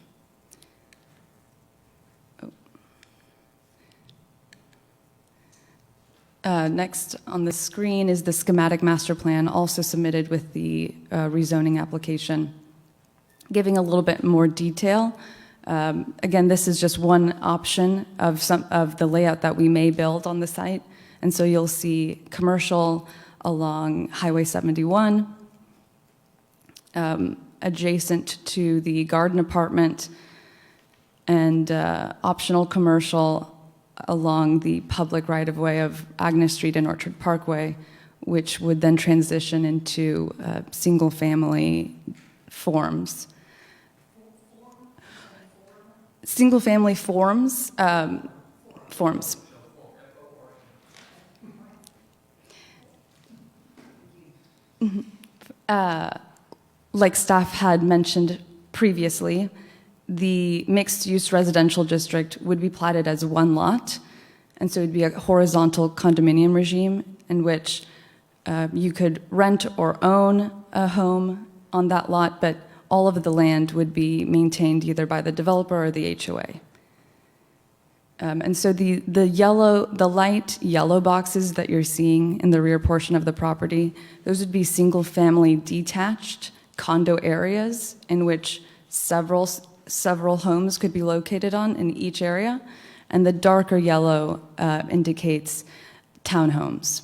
M: Next on the screen is the schematic master plan, also submitted with the rezoning application, giving a little bit more detail. Again, this is just one option of some of the layout that we may build on the site. And so you'll see commercial along Highway 71, adjacent to the garden apartment, and optional commercial along the public right-of-way of Agnes Street and Orchard Parkway, which would then transition into single-family forms. Single-family forms, forms. Like staff had mentioned previously, the mixed-use residential district would be platted as one lot, and so it would be a horizontal condominium regime in which you could rent or own a home on that lot, but all of the land would be maintained either by the developer or the HOA. And so the light yellow boxes that you're seeing in the rear portion of the property, those would be single-family detached condo areas in which several homes could be located on in each area, and the darker yellow indicates townhomes.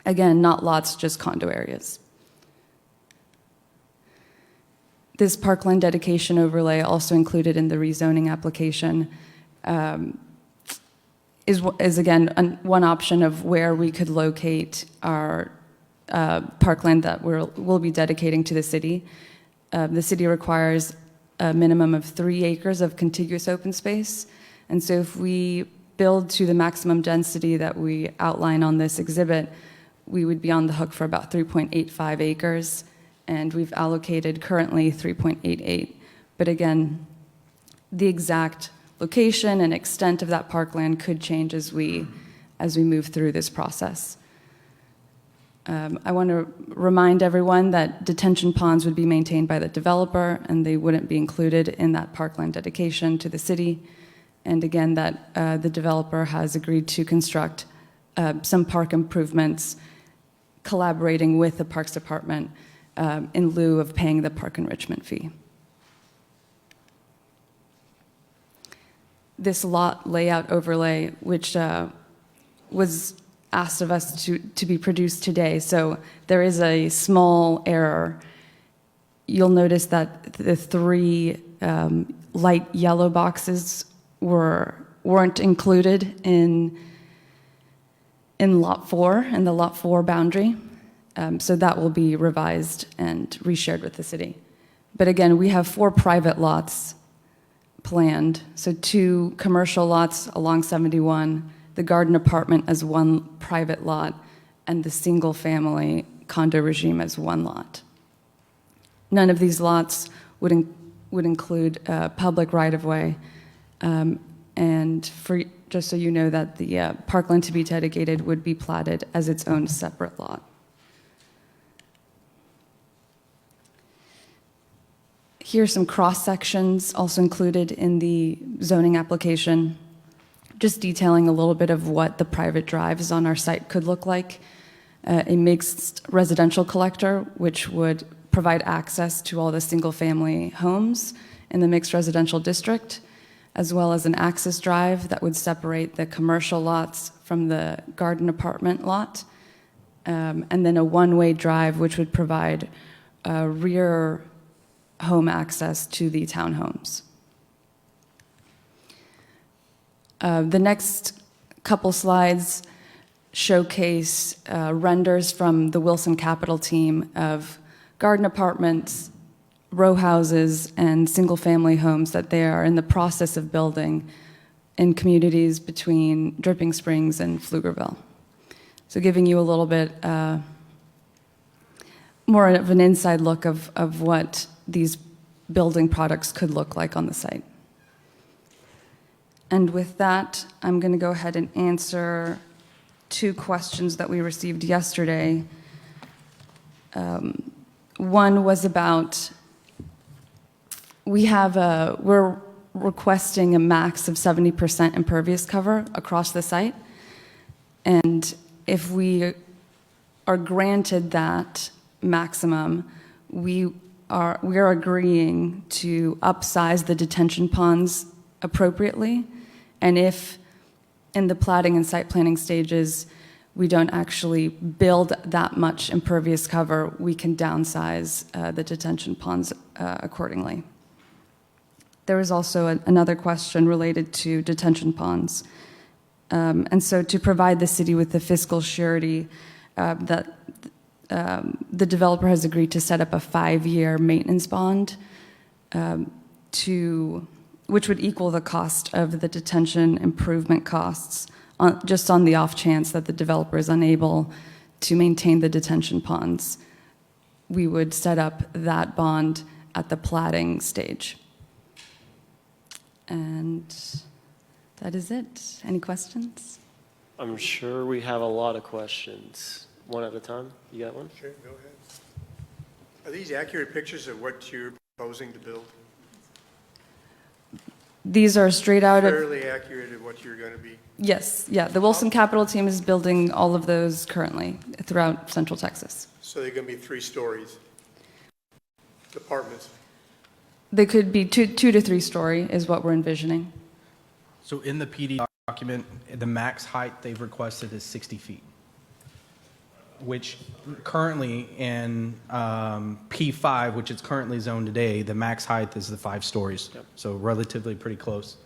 M: Again, not lots, just condo areas. This parkland dedication overlay, also included in the rezoning application, is again one option of where we could locate our parkland that we'll be dedicating to the city. The city requires a minimum of 3 acres of contiguous open space, and so if we build to the maximum density that we outline on this exhibit, we would be on the hook for about 3.85 acres, and we've allocated currently 3.88. But again, the exact location and extent of that parkland could change as we move through this process. I want to remind everyone that detention ponds would be maintained by the developer, and they wouldn't be included in that parkland dedication to the city. And again, that the developer has agreed to construct some park improvements, collaborating with the Parks Department in lieu of paying the park enrichment fee. this lot layout overlay, which was asked of us to be produced today. So there is a small error. You'll notice that the three light yellow boxes weren't included in Lot 4, in the Lot 4 boundary. So that will be revised and reshared with the city. But again, we have 4 private lots planned. So 2 commercial lots along 71, the garden apartment as 1 private lot, and the single-family condo regime as 1 lot. None of these lots would include public right-of-way. And just so you know that the parkland to be dedicated would be platted as its own separate lot. Here are some cross-sections also included in the zoning application, just detailing a little bit of what the private drives on our site could look like. A mixed residential collector, which would provide access to all the single-family homes in the mixed residential district, as well as an access drive that would separate the commercial lots from the garden apartment lot, and then a one-way drive which would provide rear home access to the townhomes. The next couple slides showcase renders from the Wilson Capital team of garden apartments, row houses, and single-family homes that they are in the process of building in communities between Dripping Springs and Pflugerville. So giving you a little bit more of an inside look of what these building products could look like on the site. And with that, I'm going to go ahead and answer 2 questions that we received yesterday. One was about, we're requesting a max of 70% impervious cover across the site. And if we are granted that maximum, we are agreeing to upsize the detention ponds appropriately. And if in the platting and site planning stages we don't actually build that much impervious cover, we can downsize the detention ponds accordingly. There was also another question related to detention ponds. And so to provide the city with the fiscal surety that the developer has agreed to set up a 5-year maintenance bond which would equal the cost of the detention improvement costs, just on the off chance that the developer is unable to maintain the detention ponds. We would set up that bond at the platting stage. And that is it. Any questions?
A: I'm sure we have a lot of questions. One at a time. You got one?
J: Sure, go ahead. Are these accurate pictures of what you're proposing to build?
M: These are straight out of...
J: Fairly accurate of what you're going to be?
M: Yes, yeah. The Wilson Capital team is building all of those currently throughout Central Texas.
J: So they're going to be 3 stories? Apartments?
M: They could be 2 to 3 story is what we're envisioning.
H: So in the PD document, the max height they've requested is 60 feet, which currently in P5, which is currently zoned today, the max height is the 5 stories. Yep. So relatively pretty close.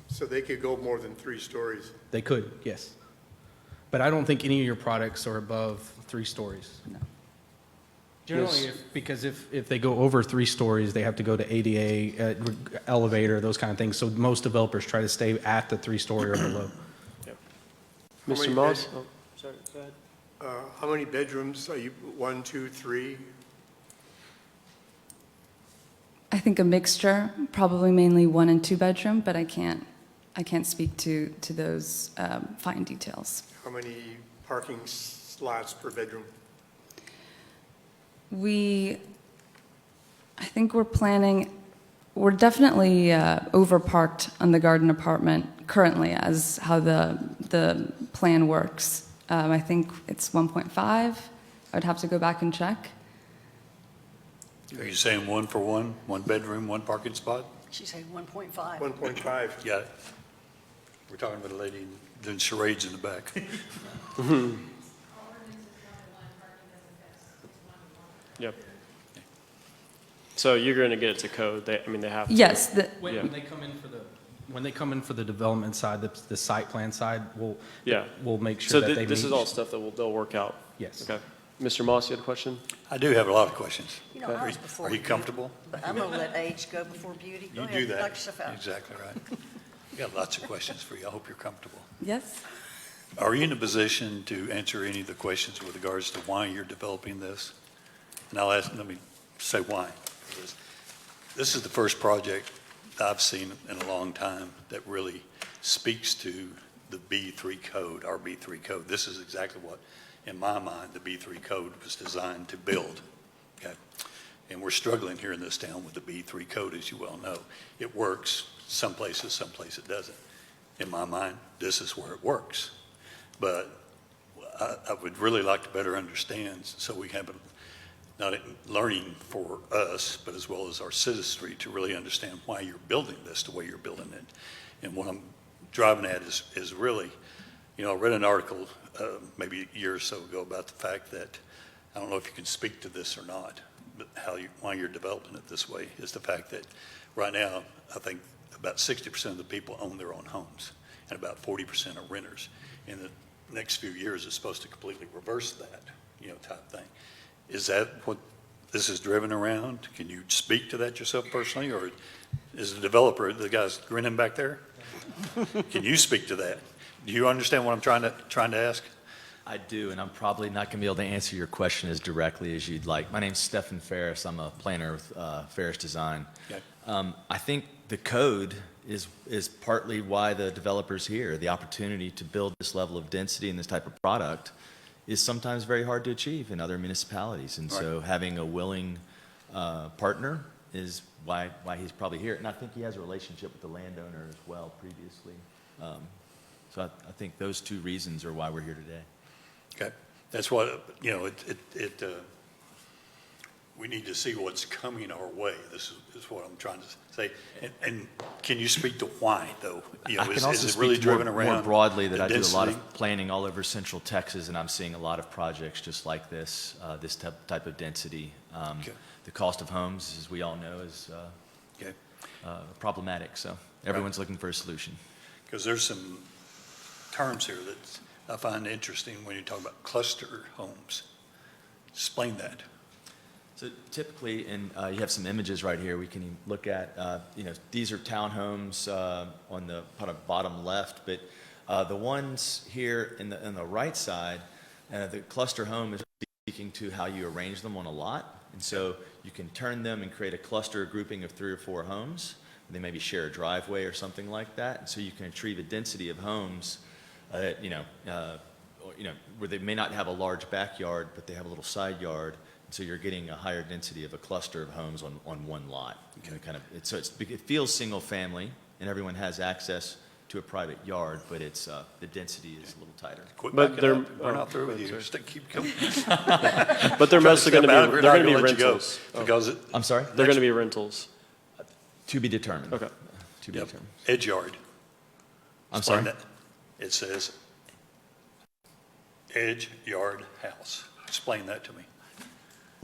J: So they could go more than 3 stories?
H: They could, yes. But I don't think any of your products are above 3 stories.
M: No.
H: Generally, because if they go over 3 stories, they have to go to ADA, elevator, those kind of things. So most developers try to stay at the 3-story or below.
A: Yep. Mr. Moss? Oh, sorry, go ahead.
J: How many bedrooms are you? 1, 2, 3?
M: I think a mixture, probably mainly 1 and 2 bedroom, but I can't speak to those fine details.
J: How many parking slots per bedroom?
M: I think we're definitely over-parked on the garden apartment currently as how the plan works. I think it's 1.5. I would have to go back and check.
F: Are you saying 1 for 1, 1 bedroom, 1 parking spot?
E: She said 1.5.
J: 1.5.
F: Yeah. We're talking about a lady doing charades in the back.
A: Yep. So you're going to get it to code. They have to.
M: Yes,
H: When they come in for the, when they come in for the development side, the site plan side,
A: Yeah.
H: we'll make
A: So
H: sure that they meet.
A: this is all stuff that they'll work out.
H: Yes.
A: Okay. Mr. Moss, you had a question?
F: I do have a lot of questions.
E: You know, I was before
F: Are you
E: beauty,
F: comfortable?
E: But I'm going to let age go before beauty. Go
F: You
E: ahead,
F: do that.
E: knock yourself out.
F: Exactly right. We got lots of questions for you. I hope you're comfortable.
M: yes.
F: Are you in a position to answer any of the questions with regards to why you're developing this? And let me say why. This is the first project I've seen in a long time that really speaks to the B3 code, our B3 code. This is exactly what, in my mind, the B3 code was designed to build. Okay? And we're struggling here in this town with the B3 code, as you well know. It works some places it doesn't. In my mind, this is where it works. But I would really like to better understand, so we have not learning for us, but as well as our citizenry to really understand why you're building this the way you're building it. And what I'm driving at is really, I read an article maybe a year or so ago about the fact that, I don't know if you can speak to this or not, but why you're developing it this way is the fact that right now, I think about 60% of the people own their own homes and about 40% are renters. In the next few years, it's supposed to completely reverse that, type thing. Is that what this is driven around? Can you speak to that yourself personally, or is the developer, the guy's grinning back there? Can you speak to that? Do you understand what I'm trying to ask?
O: I do, and I'm probably not going to be able to answer your question as directly as you'd like. My name's Stephen Ferris. I'm a planner with Ferris Design.
F: Okay.
O: I think the code is partly why the developer's here. The opportunity to build this level of density and this type of product is sometimes very hard to achieve in other municipalities. And so having a willing partner is why he's probably here. And I think he has a relationship with the landowner as well previously. So I think those two reasons are why we're here today.
F: Okay. That's what, we need to see what's coming our way. This is what I'm trying to say. And can you speak to why, though?
O: I can also
F: is it
O: speak
F: really driven
O: more
F: around
O: broadly that I do a lot
F: density?
O: of planning all over Central Texas, and I'm seeing a lot of projects just like this, this type of density.
F: Okay.
O: The cost of homes, as we all know, is problematic. So everyone's looking for a solution.
F: Because there's some terms here that I find interesting when you talk about cluster homes. Explain that.
O: So typically, and you have some images right here we can look at. These are townhomes on the kind of bottom left, but the ones here in the right side, the cluster home is speaking to how you arrange them on a lot. And so you can turn them and create a cluster grouping of 3 or 4 homes. They maybe share a driveway or something like that. And so you can achieve a density of homes, where they may not have a large backyard, but they have a little side yard. So you're getting a higher density of a cluster of homes on one lot. Okay. It feels single family, and everyone has access to a private yard, but the density is a little tighter.
F: But we're not through with you. Just keep going.
A: But they're mostly going to be rentals.
O: I'm sorry?
A: They're going to be rentals.
O: To be determined.
A: Okay.
O: To be determined.
F: Edge yard.
O: I'm sorry?
F: That. It says edge yard house. Explain that to me.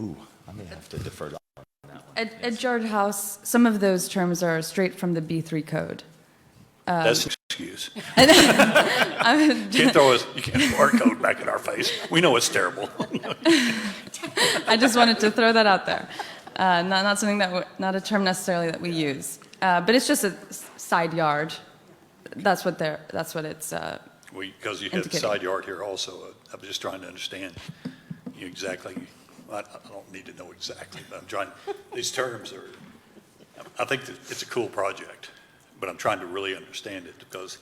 O: Ooh, I may have to defer to that one.
M: Edge yard house, some of those terms are straight from the B3 code.
F: That's an excuse. You can't throw our code back in our face. We know it's terrible.
M: I just wanted to throw that out there. Not something not a term necessarily that we use, but it's just a side yard. That's what it's.
F: Because you have the side yard here also. I'm just trying to understand exactly. I don't need to know exactly, but I'm trying. These terms are. I think that it's a cool project, but I'm trying to really understand it because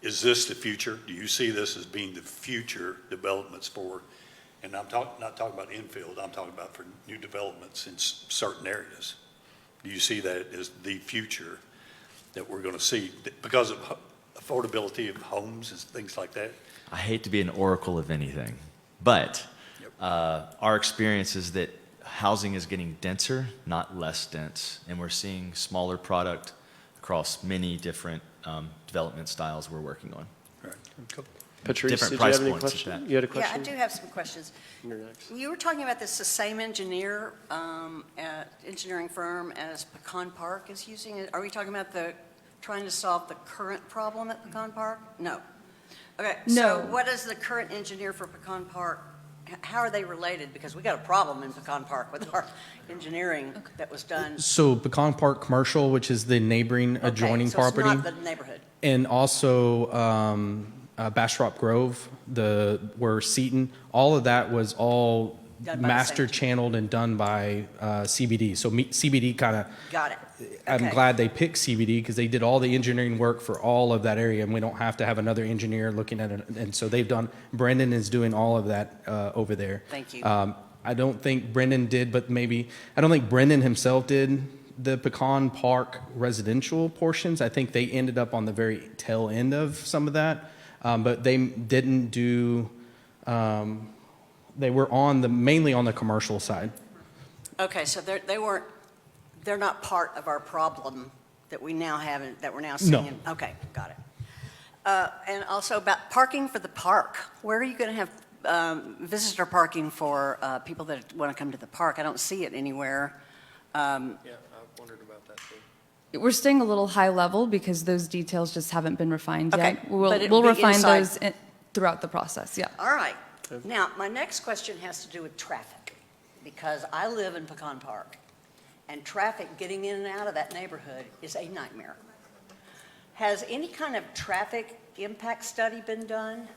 F: is this the future? Do you see this as being the future developments for? And I'm not talking about infield. I'm talking about for new developments in certain areas. Do you see that as the future that we're going to see because of affordability of homes and things like that?
O: I hate to be an oracle of anything, but our experience is that housing is getting denser, not less dense, and we're seeing smaller product across many different development styles we're working on.
A: Patrice,
O: Different
A: did you
O: price
A: have any
O: points at
A: questions?
O: that.
A: You had a
E: Yeah,
A: question?
E: I do have some questions.
A: You're next.
E: You were talking about this, the same engineer, engineering firm as Pecan Park is using it. Are we talking about trying to solve the current problem at Pecan Park? No. Okay, so
M: No.
E: what is the current engineer for Pecan Park? How are they related? Because we got a problem in Pecan Park with our engineering that was done.
H: So Pecan Park Commercial, which is the neighboring adjoining
E: Okay, so
H: property.
E: it's not the neighborhood.
H: And also Bastrop Grove, where Seton, all of that was all
E: Done by the
H: master
E: same-
H: channeled and done by CBD. So CBD kind of,
E: Got it.
H: I'm
E: Okay.
H: glad they picked CBD because they did all the engineering work for all of that area, and we don't have to have another engineer looking at it. And so they've done, Brendan is doing all of that over there.
E: Thank you.
H: I don't think Brendan did, but maybe, I don't think Brendan himself did the Pecan Park residential portions. I think they ended up on the very tail end of some of that, but they didn't do, they were mainly on the commercial side.
E: Okay, so they're not part of our problem that we now have, that we're now seeing.
H: No.
E: Okay, got it. And also about parking for the park. Where are you going to have visitor parking for people that want to come to the park? I don't see it anywhere.
A: Yeah, I wondered about that too.
M: We're staying a little high level because those details just haven't been refined
E: Okay,
M: yet.
E: but it'll
M: We'll
E: be
M: refine
E: inside.
M: those throughout the process, yeah.
E: All right. Now, my next question has to do with traffic, because I live in Pecan Park, and traffic getting in and out of that neighborhood is a nightmare. Has any kind of traffic impact study been done?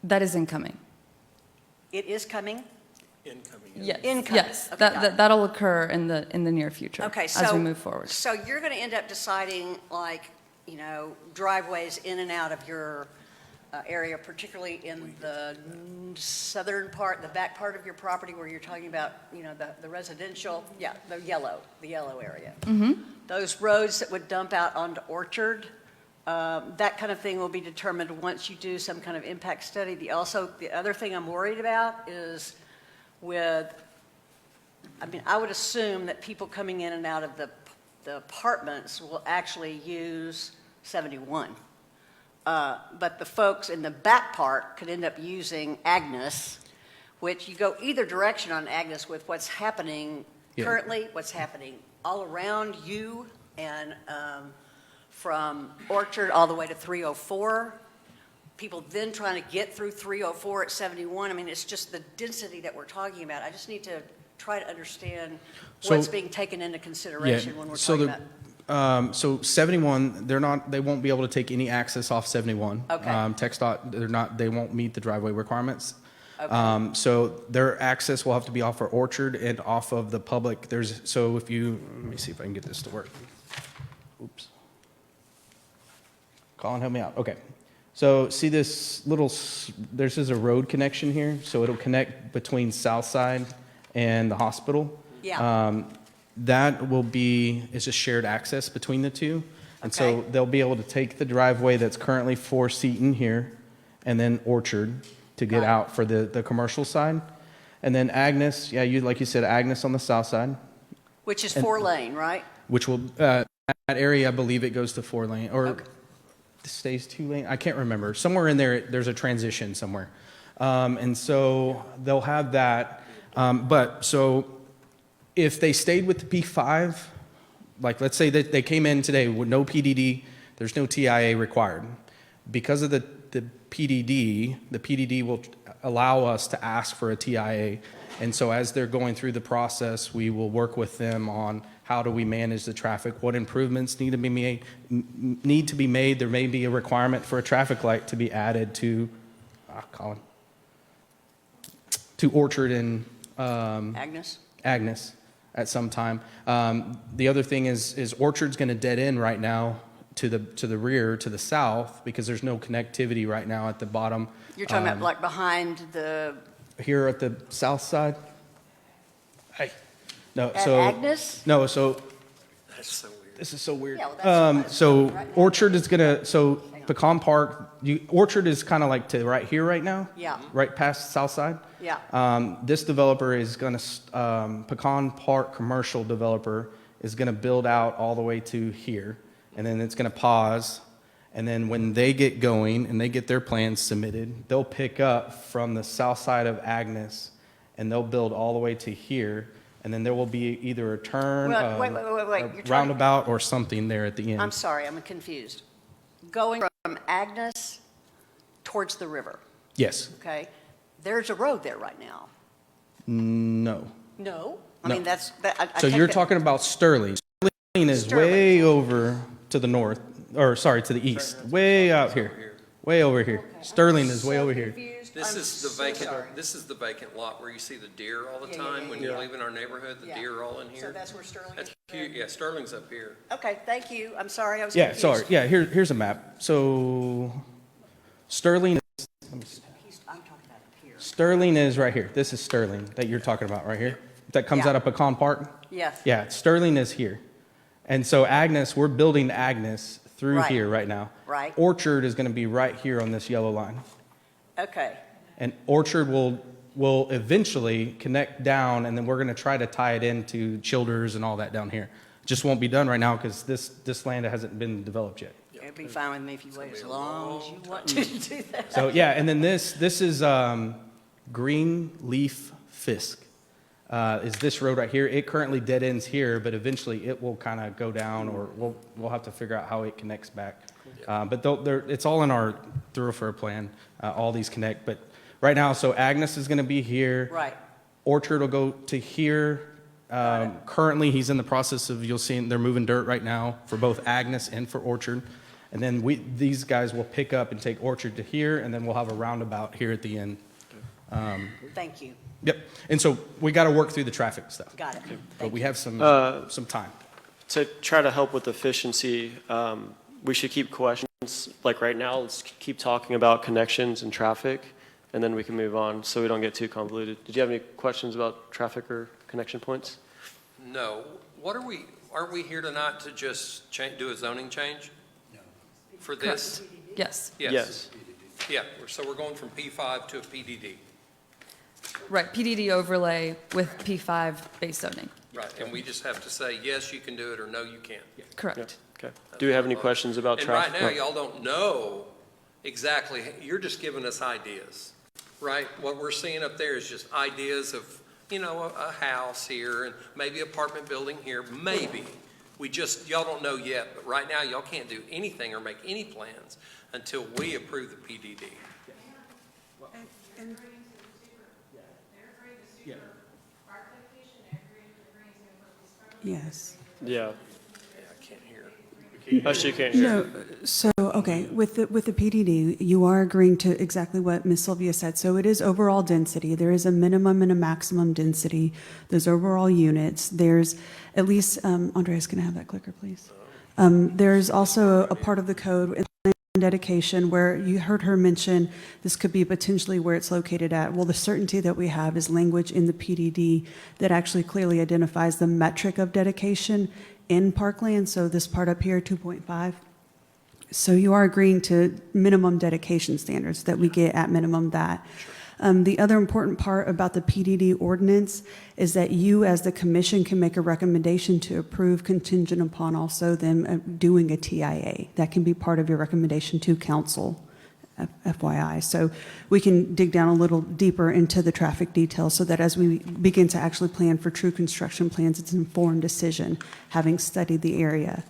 M: That is incoming.
E: It is coming?
A: Incoming.
M: Yes,
E: Incoming.
M: yes,
E: Okay, got it.
M: that'll occur in the near future
E: Okay, so.
M: as we move forward.
E: So you're going to end up deciding, like, driveways in and out of your area, particularly in the southern part, the back part of your property where you're talking about, the residential, the yellow area.
M: Mm-hmm.
E: Those roads that would dump out onto Orchard, that kind of thing will be determined once you do some kind of impact study. The other thing I'm worried about is I would assume that people coming in and out of the apartments will actually use 71. But the folks in the back part could end up using Agnes, which you go either direction on Agnes with what's happening currently, what's happening all around you, and from Orchard all the way to 304. People then trying to get through 304 at 71. I mean, it's just the density that we're talking about. I just need to try to understand what's being taken into consideration when we're talking about.
H: So 71, they won't be able to take any access off 71.
E: Okay.
H: TxDOT, they won't meet the driveway requirements.
E: Okay.
H: So their access will have to be off of Orchard and off of the public. Let me see if I can get this to work. Oops. Colin, help me out. Okay. So see this there's a road connection here. So it'll connect between Southside and the hospital.
E: Yeah.
H: That is a shared access between the two. And so
E: Okay.
H: they'll be able to take the driveway that's currently for Seton here and then Orchard to get out for the commercial side. And then Agnes, like you said, Agnes on the south side,
E: Which is 4-lane, right?
H: which will, that area, I believe it goes to 4-lane or stays 2-lane. I can't remember. Somewhere in there's a transition somewhere. And so they'll have that. So if they stayed with the P5, like let's say that they came in today with no PDD, there's no TIA required. Because of the PDD will allow us to ask for a TIA. And so as they're going through the process, we will work with them on how do we manage the traffic, what improvements need to be made. There may be a requirement for a traffic light to be added to Orchard and Agnes at some time. The other thing is Orchard's going to dead end right now to the rear, to the south, because there's no connectivity right now at the bottom.
E: You're talking about like behind the...
H: Here at the south side?
E: Agnes?
H: No, so...
A: That's so weird.
H: This is so weird.
E: Yeah, well, that's
H: So
E: right now.
H: Orchard is Pecan Park, Orchard is kind of like to right here right now.
E: Yeah.
H: Right past south side.
E: Yeah.
H: This developer is going to, Pecan Park commercial developer is going to build out all the way to here, and then it's going to pause. And then when they get going and they get their plans submitted, they'll pick up from the south side of Agnes, and they'll build all the way to here. And then there will be either a turn,
E: Well, wait.
H: a
E: You're talking-
H: roundabout, or something there at the end.
E: I'm sorry, I'm confused. Going from Agnes towards the river,
H: Yes.
E: okay? There's a road there right now.
H: No.
E: No?
H: No.
E: I mean, I
H: So
E: take
H: you're
E: that-
H: talking about Sterling. Sterling is
E: Sterling.
H: way over to the north, or sorry, to the east, way out here, way over here. Sterling is way over here.
I: This is the vacant, this is the vacant lot where you see the deer all the time when you're leaving our neighborhood, the
E: Yeah.
I: deer are all in
E: So
I: here.
E: that's where Sterling
I: That's
E: is?
I: cute, yeah, Sterling's up here.
E: Okay, thank you. I'm sorry, I was
H: Yeah,
E: confused.
H: sorry. Yeah, here's a map. So Sterling is, let me see.
E: I'm talking about up here.
H: Sterling is right here. This is Sterling that you're talking about right here. That comes
E: Yeah.
H: out of Pecan Park.
E: Yes.
H: Yeah, Sterling is here. And so Agnes, we're building Agnes through
E: Right.
H: here right now.
E: Right.
H: Orchard is going to be right here on this yellow line.
E: Okay,
H: And Orchard will eventually connect down, and then we're going to try to tie it into Childers and all that down here. Just won't be done right now because this land hasn't been developed yet.
E: it'd be fine with me if you wait as long as you want to do that.
H: So yeah, and then this is Greenleaf Fisk. Is this road right here? It currently dead ends here, but eventually it will kind of go down, or we'll have to figure out how it connects back. But it's all in our thoroughfare plan. All these connect, but right now, so Agnes is going to be here.
E: Right.
H: Orchard will go to here. Currently, he's in the process of, you'll see, they're moving dirt right now for both Agnes and for Orchard. And then these guys will pick up and take Orchard to here, and then we'll have a roundabout here at the end.
E: Thank you.
H: Yep. And so we got to work through the traffic stuff.
E: Got it.
H: But we have some time.
A: To try to help with efficiency, we should keep questions, like right now, let's keep talking about connections and traffic, and then we can move on so we don't get too convoluted. Did you have any questions about traffic or connection points?
I: No, aren't we here tonight to just do a zoning change? No. For this?
M: Yes.
A: Yes.
I: Yeah, so we're going from P5 to a PDD.
M: Right, PDD overlay with P5 base zoning.
I: Right, and we just have to say, yes, you can do it, or no, you can't.
M: Correct.
A: Okay. Do we have any questions about traffic?
I: And right now, y'all don't know exactly, you're just giving us ideas, right? What we're seeing up there is just ideas of, a house here and maybe apartment building here, maybe. Y'all don't know yet, but right now, y'all can't do anything or make any plans until we approve the PDD.
L: Yes.
A: Yeah.
I: I can't hear.
A: Actually, you can't hear.
L: No, so, okay, with the PDD, you are agreeing to exactly what Ms. Sylvia said. So it is overall density. There is a minimum and a maximum density. There's overall units. There's at least, Andreas, can I have that clicker, please? There's also a part of the code, dedication, where you heard her mention this could be potentially where it's located at. Well, the certainty that we have is language in the PDD that actually clearly identifies the metric of dedication in parkland. So this part up here, 2.5. So you are agreeing to minimum dedication standards that we get at minimum that. The other important part about the PDD ordinance is that you, as the commission, can make a recommendation to approve contingent upon also them doing a TIA. That can be part of your recommendation to council, FYI. So we can dig down a little deeper into the traffic details so that as we begin to actually plan for true construction plans, it's an informed decision, having studied the area.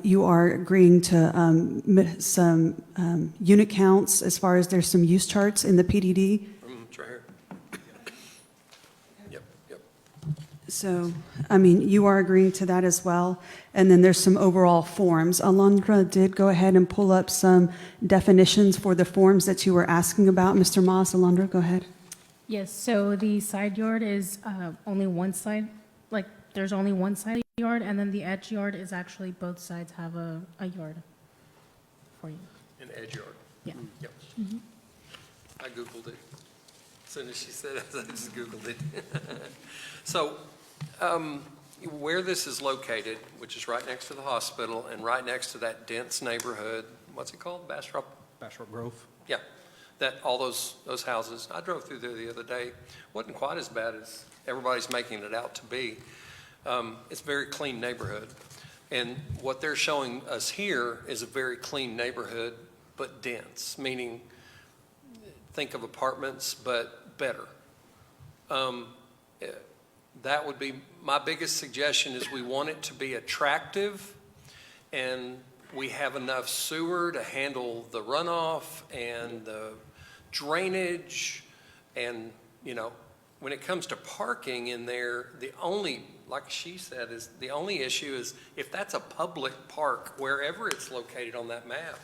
L: You are agreeing to some unit counts as far as there's some use charts in the PDD.
I: It's right here. Yep.
L: So, I mean, you are agreeing to that as well. And then there's some overall forms. Alondra did go ahead and pull up some definitions for the forms that you were asking about. Mr. Moss, Alondra, go ahead.
B: Yes, so the side yard is only one side, like, there's only one side of the yard, and then the edge yard is actually both sides have a yard for you.
I: An edge yard.
B: Yeah.
I: Yep. I Googled it. As soon as she said it, I just Googled it. So, where this is located, which is right next to the hospital and right next to that dense neighborhood, what's it called? Bastrop?
H: Bastrop Grove.
I: Yeah, all those houses. I drove through there the other day. Wasn't quite as bad as everybody's making it out to be. It's a very clean neighborhood. And what they're showing us here is a very clean neighborhood, but dense, meaning think of apartments, but better. That would be my biggest suggestion, is we want it to be attractive, and we have enough sewer to handle the runoff and the drainage. And, you know, when it comes to parking in there, the only, like she said, is the only issue is if that's a public park, wherever it's located on that map.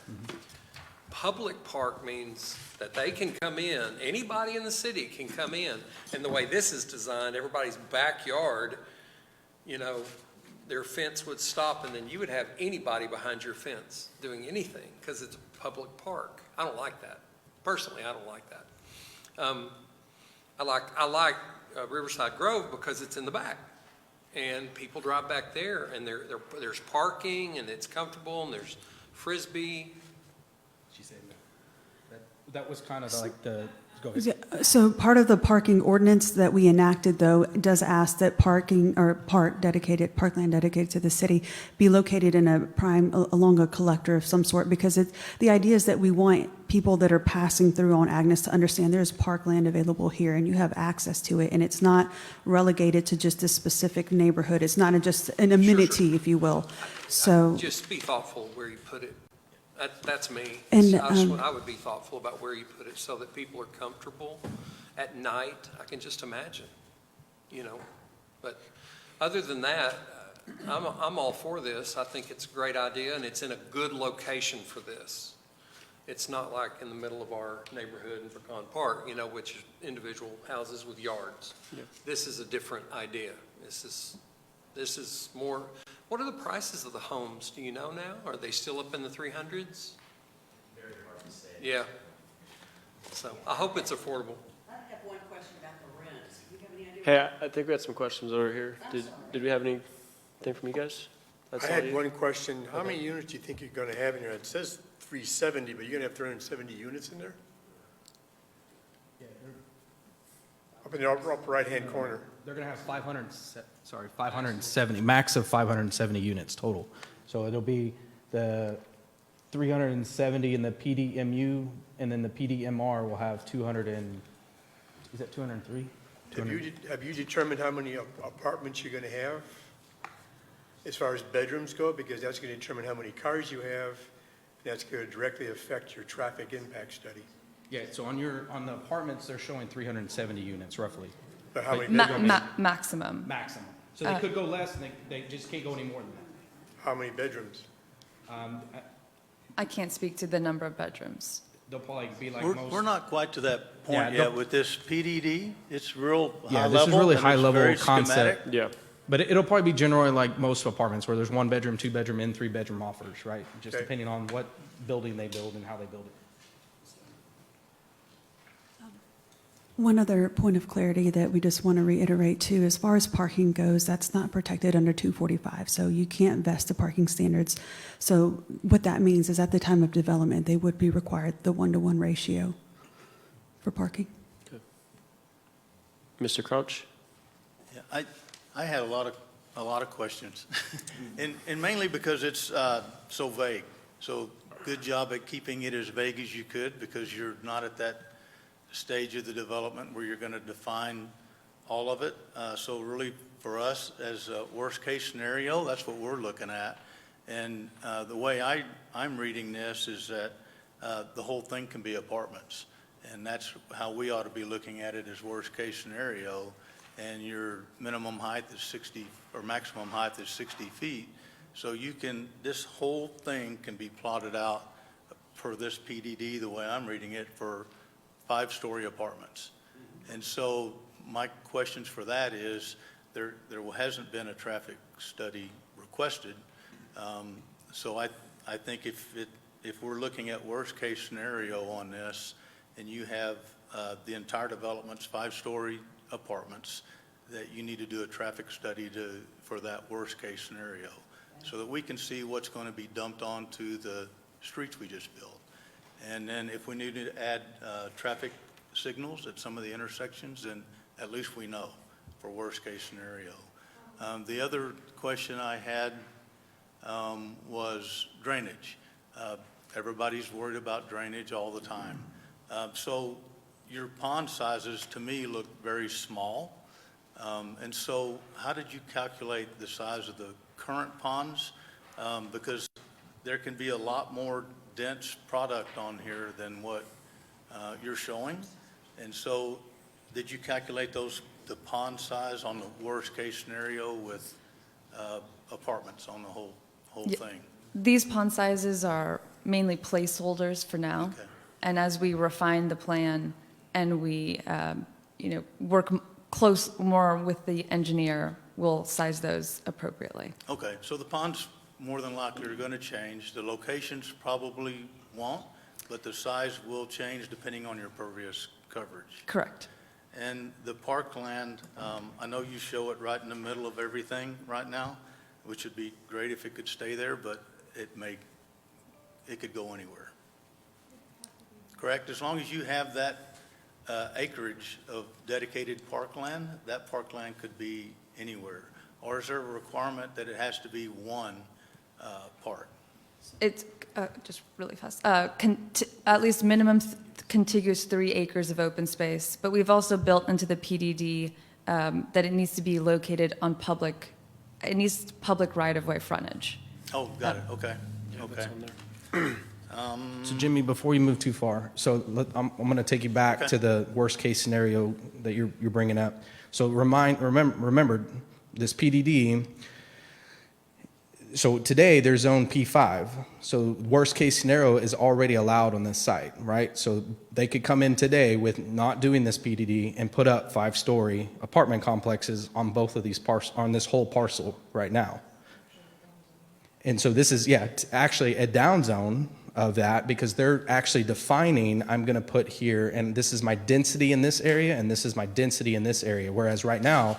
I: Public park means that they can come in, anybody in the city can come in. And the way this is designed, everybody's backyard, you know, their fence would stop, and then you would have anybody behind your fence doing anything because it's a public park. I don't like that. Personally, I don't like that. I like Riverside Grove because it's in the back, and people drive back there, and there's parking, and it's comfortable, and there's Frisbee.
H: She said that was kind of like the, go ahead.
L: Yeah, so part of the parking ordinance that we enacted, though, does ask that parking or parkland dedicated to the city be located in a prime along a collector of some sort, because the idea is that we want people that are passing through on Agnes to understand there's parkland available here and you have access to it, and it's not relegated to just a specific neighborhood. It's not just an amenity, if you will. So
I: Just be thoughtful where you put it. That's me.
L: And,
I: I would be thoughtful about where you put it so that people are comfortable at night. I can just imagine, you know. But other than that, I'm all for this. I think it's a great idea, and it's in a good location for this. It's not like in the middle of our neighborhood in Pecan Park, you know, which is individual houses with yards.
A: Yeah.
I: This is a different idea. This is more. What are the prices of the homes? Do you know now? Are they still up in the 300s?
O: Very hard to say.
I: Yeah. So I hope it's affordable.
E: I have one question about the rents. Do you have any idea?
A: Hey, I think we had some questions over here. Did we have anything from you guys? That's
J: I
A: all
J: had
A: you?
J: one question. How many units do you think you're going to have in there? It says 370, but you're going to have 370 units in there? Up in the upper right-hand corner.
H: They're going to have 570, max of 570 units total. So it'll be the 370 in the PDMU, and then the PDMR will have 200 and, is that 203?
J: Have you determined how many apartments you're going to have as far as bedrooms go? Because that's going to determine how many cars you have. That's going to directly affect your traffic impact study.
H: Yeah, so on the apartments, they're showing 370 units roughly.
J: But how many
M: Maximum.
H: Maximum. So they could go less, and they just can't go any more than that.
J: How many bedrooms?
M: I can't speak to the number of bedrooms.
H: They'll probably be like
N: We're
H: most.
N: not quite to that point
H: Yeah,
N: yet with this PDD. It's real high
H: Yeah,
N: level.
H: this is really
N: and
H: high
N: it's
H: level
N: very
H: concept.
N: schematic.
A: Yeah.
H: But it'll probably be generally like most apartments where there's 1 bedroom, 2 bedroom, and 3 bedroom offers, right? Just
J: Okay.
H: depending on what building they build and how they build it.
L: one other point of clarity that we just want to reiterate too, as far as parking goes, that's not protected under 245. So you can't vest the parking standards. So what that means is at the time of development, they would be required the 1-to-1 ratio for parking.
A: Mr. Crouch?
N: Yeah, I had a lot of questions, and mainly because it's so vague. So good job at keeping it as vague as you could, because you're not at that stage of the development where you're going to define all of it. So really, for us, as a worst-case scenario, that's what we're looking at. And the way I'm reading this is that the whole thing can be apartments, and that's how we ought to be looking at it as worst-case scenario. And your minimum height is 60, or maximum height is 60 feet. So this whole thing can be plotted out for this PDD, the way I'm reading it, for 5-story apartments. And so my questions for that is, there hasn't been a traffic study requested. So I think if we're looking at worst-case scenario on this, and you have the entire development's 5-story apartments, that you need to do a traffic study for that worst-case scenario, so that we can see what's going to be dumped onto the streets we just built. And then if we need to add traffic signals at some of the intersections, then at least we know for worst-case scenario. The other question I had was drainage. Everybody's worried about drainage all the time. So your pond sizes, to me, look very small. And so how did you calculate the size of the current ponds? Because there can be a lot more dense product on here than what you're showing. And so did you calculate the pond size on the worst case scenario with apartments on the whole thing?
M: These pond sizes are mainly placeholders for now.
N: Okay.
M: And as we refine the plan and we, work close more with the engineer, we'll size those appropriately.
N: Okay, so the ponds more than likely are going to change. The locations probably won't, but the size will change depending on your pervious coverage.
M: Correct.
N: And the parkland, I know you show it right in the middle of everything right now, which would be great if it could stay there, but it could go anywhere. Correct? As long as you have that acreage of dedicated parkland, that parkland could be anywhere. Or is there a requirement that it has to be one park?
M: It's just really fast. At least minimum contiguous 3 acres of open space, but we've also built into the PDD that it needs to be located on public right-of-way frontage.
N: Oh, got it, okay, okay.
H: So Jimmy, before you move too far, I'm going to take you back to the worst-case scenario that you're bringing up. So remember this PDD. So today they're zone P5. So worst-case scenario is already allowed on this site, right? So they could come in today with not doing this PDD and put up 5-story apartment complexes on both of these on this whole parcel right now. And so this is, actually a down zone of that, because they're actually defining, I'm going to put here, and this is my density in this area, and this is my density in this area. Whereas right now,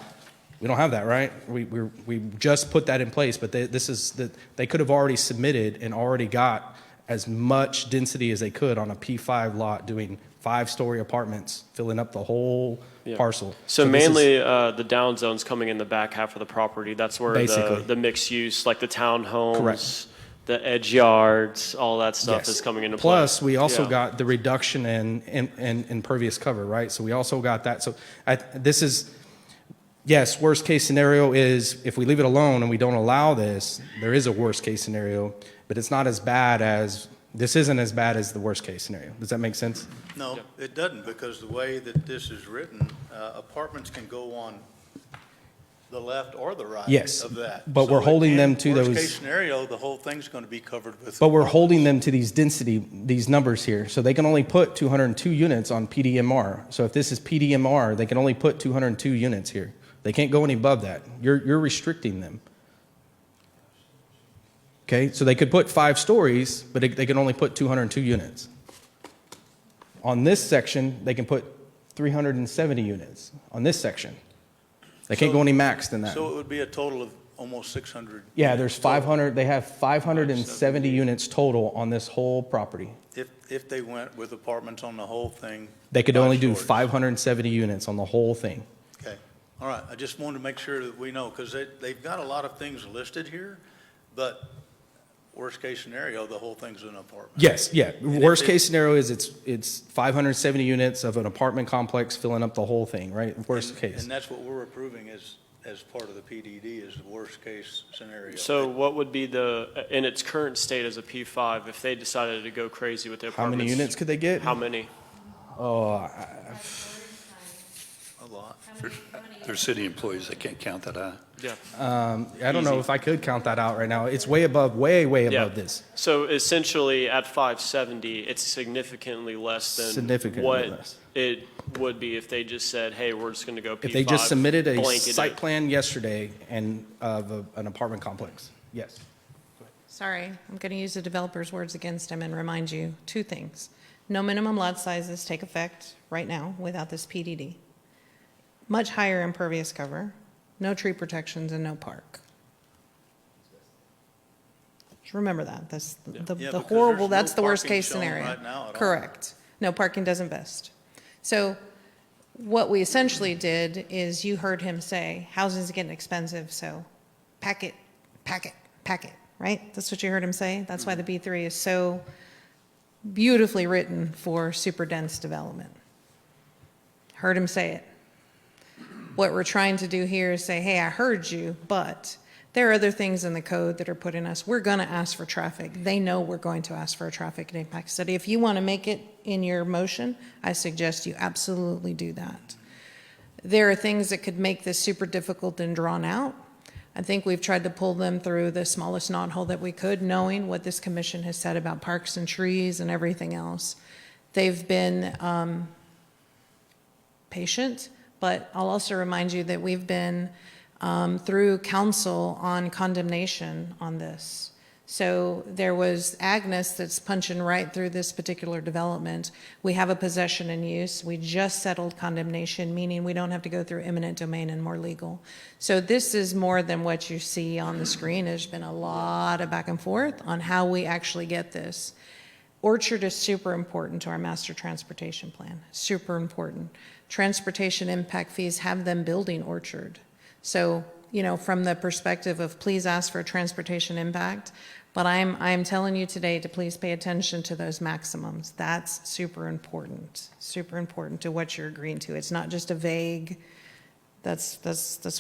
H: we don't have that, right? We just put that in place, but they could have already submitted and already got as much density as they could on a P5 lot, doing 5-story apartments, filling up the whole parcel.
A: So mainly the down zone's coming in the back half of the property. That's where the mixed use, like the townhomes,
H: correct, the
A: edge yards, all that stuff is coming into play.
H: Plus, we also got the reduction in impervious cover, right? So we also got that. So this is, yes, worst case scenario is if we leave it alone and we don't allow this, there is a worst case scenario, but it's not as bad as, this isn't as bad as the worst case scenario. Does that make sense?
N: No, it doesn't, because the way that this is written, apartments can go on the left or the right of that.
H: But
N: So
H: we're holding them to those.
N: Worst case scenario, the whole thing's going to be covered with.
H: But we're holding them to these numbers here. So they can only put 202 units on PDMR. So if this is PDMR, they can only put 202 units here. They can't go any above that. You're restricting them. Okay, so they could put 5 stories, but they can only put 202 units. On this section, they can put 370 units on this section. They can't go any max than that.
N: So it would be a total of almost 600.
H: Yeah, there's 500, they have 570 units total on this whole property.
N: If they went with apartments on the whole thing.
H: They could only do 570 units on the whole thing.
N: Okay, all right, I just wanted to make sure that we know, because they've got a lot of things listed here, but worst case scenario, the whole thing's an apartment.
H: Yes, yeah. Worst case scenario is it's 570 units of an apartment complex filling up the whole thing, right? Worst case.
N: And that's what we're approving as part of the PDD, is the worst case scenario.
A: So what would be in its current state as a P5, if they decided to go crazy with their apartments?
H: How many units could they get?
A: How many?
H: Oh,
N: A lot.
F: They're city employees, they can't count that out.
A: Yeah.
H: I don't know if I could count that out right now. It's way above this.
A: So essentially at 570, it's significantally less than what it would be if they just said, hey, we're just going to go P5.
H: If they just submitted a
A: blanketed.
H: site plan yesterday and of an apartment complex, yes.
P: Sorry, I'm going to use the developer's words against him and remind you 2 things. No minimum lot sizes take effect right now without this PDD. Much higher impervious cover, no tree protections, and no park. Just remember that. That's the horrible, that's the worst case scenario.
N: Right now at all.
P: Correct. No parking doesn't vest. So What we essentially did is you heard him say, housing's getting expensive, so pack it, pack it, pack it, right? That's what you heard him say. That's why the B3 is so beautifully written for super dense development. Heard him say it. What we're trying to do here is say, hey, I heard you, but there are other things in the code that are putting us, we're going to ask for traffic. They know we're going to ask for a traffic impact study. If you want to make it in your motion, I suggest you absolutely do that. There are things that could make this super difficult and drawn out. I think we've tried to pull them through the smallest knothole that we could, knowing what this commission has said about parks and trees and everything else. They've been patient, but I'll also remind you that we've been through council on condemnation on this. So there was Agnes that's punching right through this particular development. We have a possession and use. We just settled condemnation, meaning we don't have to go through eminent domain and more legal. So this is more than what you see on the screen. There's been a lot of back and forth on how we actually get this. Orchard is super important to our master transportation plan, super important. Transportation impact fees have them building Orchard. So, you know, from the perspective of please ask for transportation impact, but I'm telling you today to please pay attention to those maximums. That's super important to what you're agreeing to. It's not just a vague, that's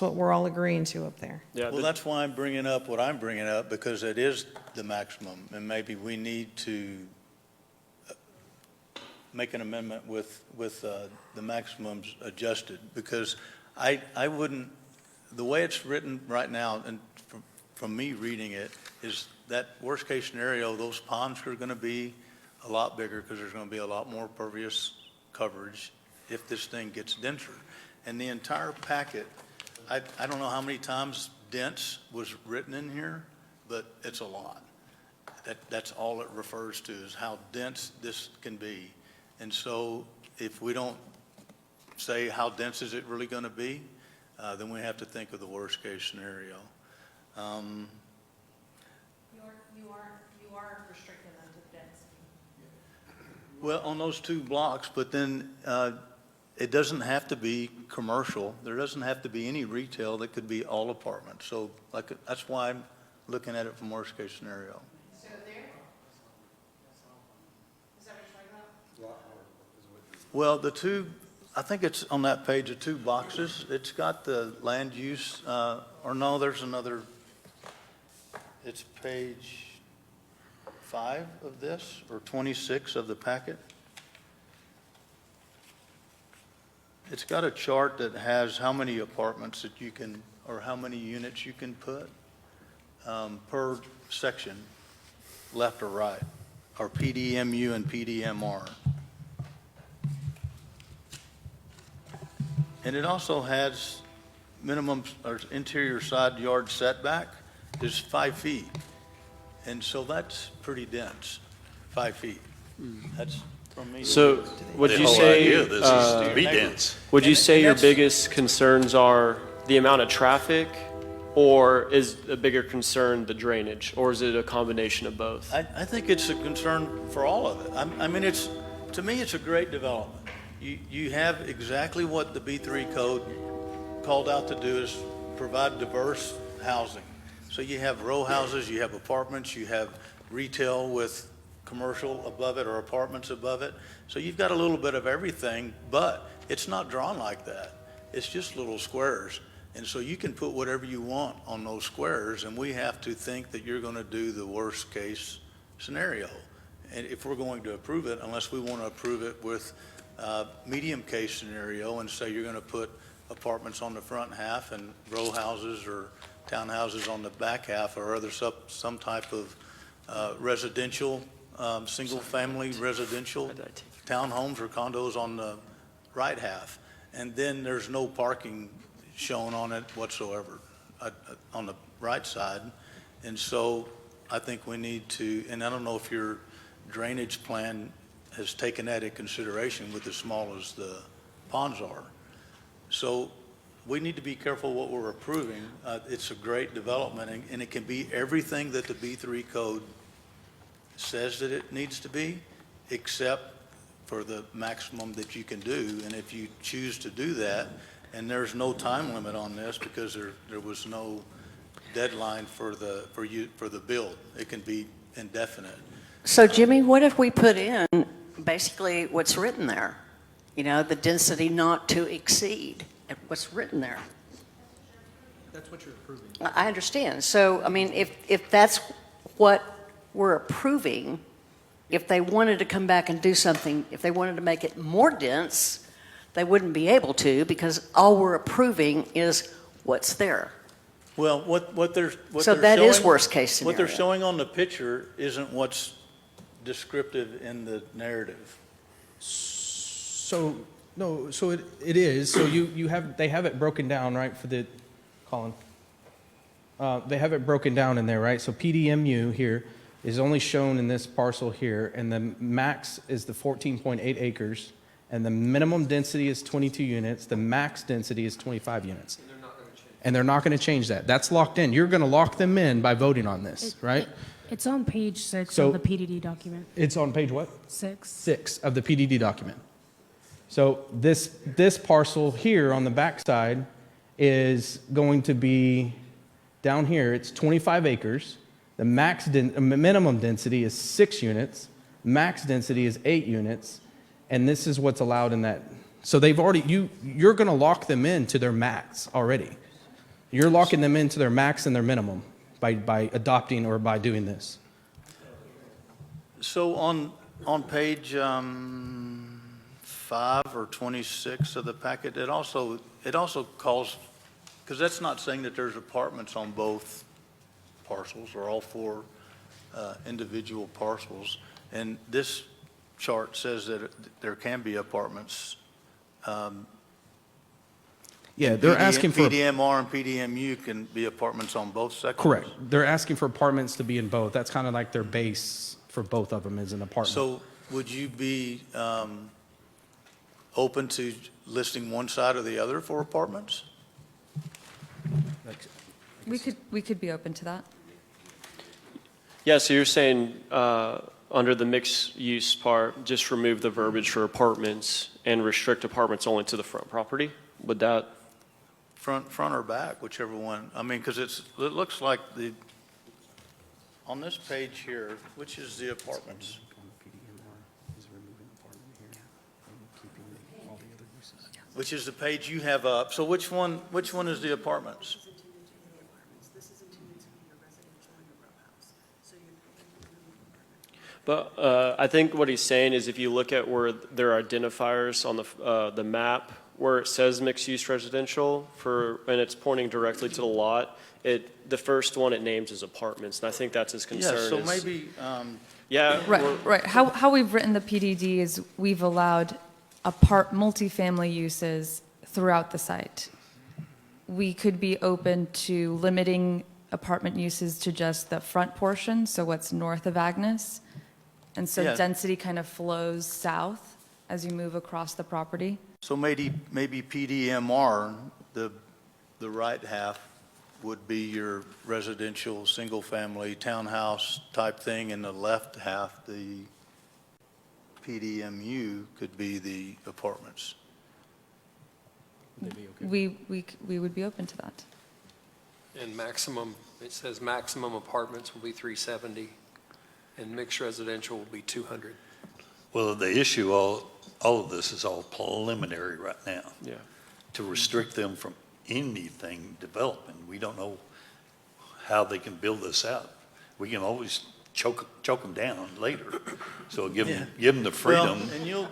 P: what we're all agreeing to up there.
A: Yeah,
N: Well, that's why I'm bringing up what I'm bringing up, because it is the maximum, and maybe we need to make an amendment with the maximums adjusted, because I wouldn't, the way it's written right now, and from me reading it, is that worst case scenario, those ponds are going to be a lot bigger because there's going to be a lot more pervious coverage if this thing gets denser. And the entire packet, I don't know how many times dense was written in here, but it's a lot. That's all it refers to, is how dense this can be. And so if we don't say how dense is it really going to be, then we have to think of the worst case scenario.
P: You are restricting them to density.
N: Well, on those two blocks, but then it doesn't have to be commercial. There doesn't have to be any retail. That could be all apartments. So that's why I'm looking at it from worst case scenario.
P: So there? Is that what you're talking about?
N: Well, the two, I think it's on that page, the two boxes. It's got the land use, or no, there's another, it's page 5 of this, or 26 of the packet. It's got a chart that has how many apartments that you can, or how many units you can put per section, left or right, or PDMU and PDMR. And it also has minimum or interior side yard setback is 5 feet. And so that's pretty dense, 5 feet. That's from me.
A: So would
F: The
A: you
F: whole
A: say,
F: idea of this is to be dense.
A: would you say
N: and
A: your
N: that's-
A: biggest concerns are the amount of traffic, or is a bigger concern the drainage, or is it a combination of both?
N: I think it's a concern for all of it. I mean, to me, it's a great development. You have exactly what the B3 code called out to do, is provide diverse housing. So you have row houses, you have apartments, you have retail with commercial above it or apartments above it. So you've got a little bit of everything, but it's not drawn like that. It's just little squares. And so you can put whatever you want on those squares, and we have to think that you're going to do the worst case scenario. And if we're going to approve it, unless we want to approve it with medium case scenario and say you're going to put apartments on the front half and row houses or townhouses on the back half, or other some type of residential, single-family residential townhomes or condos on the right half. And then there's no parking shown on it whatsoever on the right side. And so I think we need to, and I don't know if your drainage plan has taken that into consideration with as small as the ponds are. So we need to be careful what we're approving. It's a great development, and it can be everything that the B3 code says that it needs to be, except for the maximum that you can do. And if you choose to do that, and there's no time limit on this because there was no deadline for the build, it can be indefinite.
E: So Jimmy, what if we put in basically what's written there? You know, the density not to exceed, what's written there.
H: That's what you're approving.
E: I understand. So, I mean, if that's what we're approving, if they wanted to come back and do something, if they wanted to make it more dense, they wouldn't be able to because all we're approving is what's there.
N: Well, what they're
E: So
N: they're
E: that is
N: showing-
E: worst case scenario.
N: What they're showing on the picture isn't what's descriptive in the narrative.
H: So, no, so it is, so they have it broken down, right, for the, Colin? They have it broken down in there, right? So PDMU here is only shown in this parcel here, and the max is the 14.8 acres, and the minimum density is 22 units, the max density is 25 units. And they're not going to change that. That's locked in. You're going to lock them in by voting on this, right?
B: It's on page 6
H: So-
B: of the PDD document.
H: It's on page what?
B: 6.
H: 6 of the PDD document. So this parcel here on the backside is going to be down here. It's 25 acres. The minimum density is 6 units. Max density is 8 units. And this is what's allowed in that. So they've already, you're going to lock them into their max already. You're locking them into their max and their minimum by adopting or by doing this.
N: So on page 5 or 26 of the packet, it also calls, because that's not saying that there's apartments on both parcels or all 4 individual parcels. And this chart says that there can be apartments.
H: Yeah, they're asking for...
N: PDMR and PDMU can be apartments on both sections.
H: Correct. They're asking for apartments to be in both. That's kind of like their base for both of them is an apartment.
N: So would you be open to listing one side or the other for apartments?
M: We could be open to that.
A: Yeah, so you're saying under the mixed use part, just remove the verbiage for apartments and restrict apartments only to the front property? Would that?
N: Front or back, whichever one. I mean, because it looks like on this page here, which is the apartments? Which is the page you have up. So which one is the apartments?
A: But I think what he's saying is if you look at where there are identifiers on the map where it says mixed-use residential and it's pointing directly to the lot, the first one it names is apartments, and I think that's his concern.
N: Yeah, so maybe.
A: Yeah.
M: Right. How we've written the PDD is we've allowed multifamily uses throughout the site. We could be open to limiting apartment uses to just the front portion, so what's north of Agnes. And so
N: Yeah.
M: density kind of flows south as you move across the property.
N: So maybe PDMR, the right half would be your residential, single-family townhouse type thing, and the left half, the PDMU, could be the apartments.
M: We would be open to that.
I: And maximum, it says maximum apartments will be 370, and mixed residential will be 200.
F: Well, the issue, all of this is all preliminary right now.
A: Yeah.
F: To restrict them from anything developing, we don't know how they can build this out. We can always choke them down later. So give them the freedom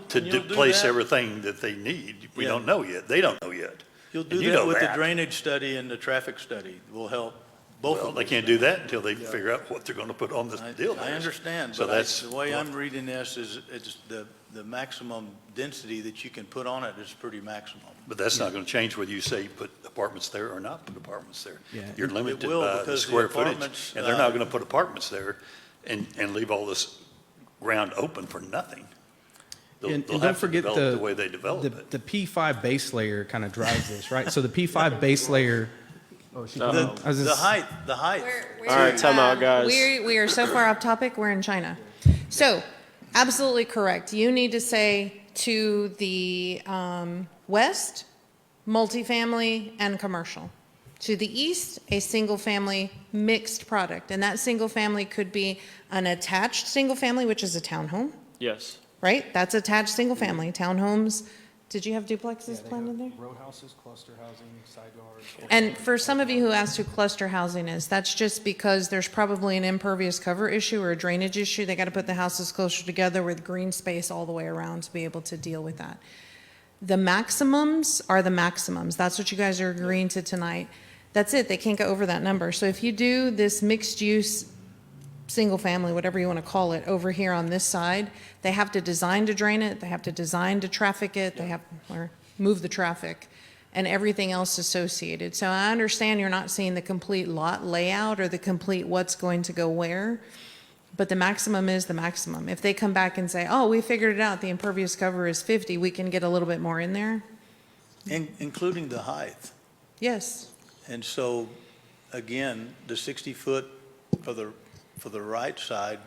F: to place everything that they need. We don't know yet. They don't know yet.
N: You'll do that with the drainage study and the traffic study will help both of them.
F: They can't do that until they figure out what they're going to put on this deal.
N: I understand,
F: So
N: but
F: that's
N: the way I'm reading this is it's the maximum density that you can put on it is pretty maximum.
F: But that's not going to change whether you say put apartments there or not put apartments there.
H: Yeah.
F: You're limited
N: will,
F: by the
N: because the
F: square footage,
N: apartments,
F: and they're not going to put apartments there and leave all this ground open for nothing.
H: And
F: They'll
H: don't
F: have to
H: forget
F: develop the way they develop it.
H: the P5 base layer kind of drives this, right? So the P5 base layer.
N: The height.
A: All right, time out, guys.
P: We are so far off topic, we're in China. So Absolutely correct. You need to say to the west, multifamily and commercial. To the east, a single-family mixed product. And that single-family could be an attached single-family, which is a townhome,
A: Yes.
P: right? That's attached single-family. Townhomes, did you have duplexes planned in there?
H: Row houses, cluster housing, side yards.
P: And for some of you who asked who cluster housing is, that's just because there's probably an impervious cover issue or a drainage issue. They got to put the houses closer together with green space all the way around to be able to deal with that. The maximums are the maximums. That's what you guys are agreeing to tonight. That's it. They can't go over that number. So if you do this mixed use, single family, whatever you want to call it, over here on this side, they have to design to drain it. They have to design to traffic it. They have, or move the traffic and everything else associated. So I understand you're not seeing the complete lot layout or the complete what's going to go where, but the maximum is the maximum. If they come back and say, oh, we figured it out, the impervious cover is 50, we can get a little bit more in there.
N: Including the height.
P: Yes.
N: And so, again, the 60-foot for the right side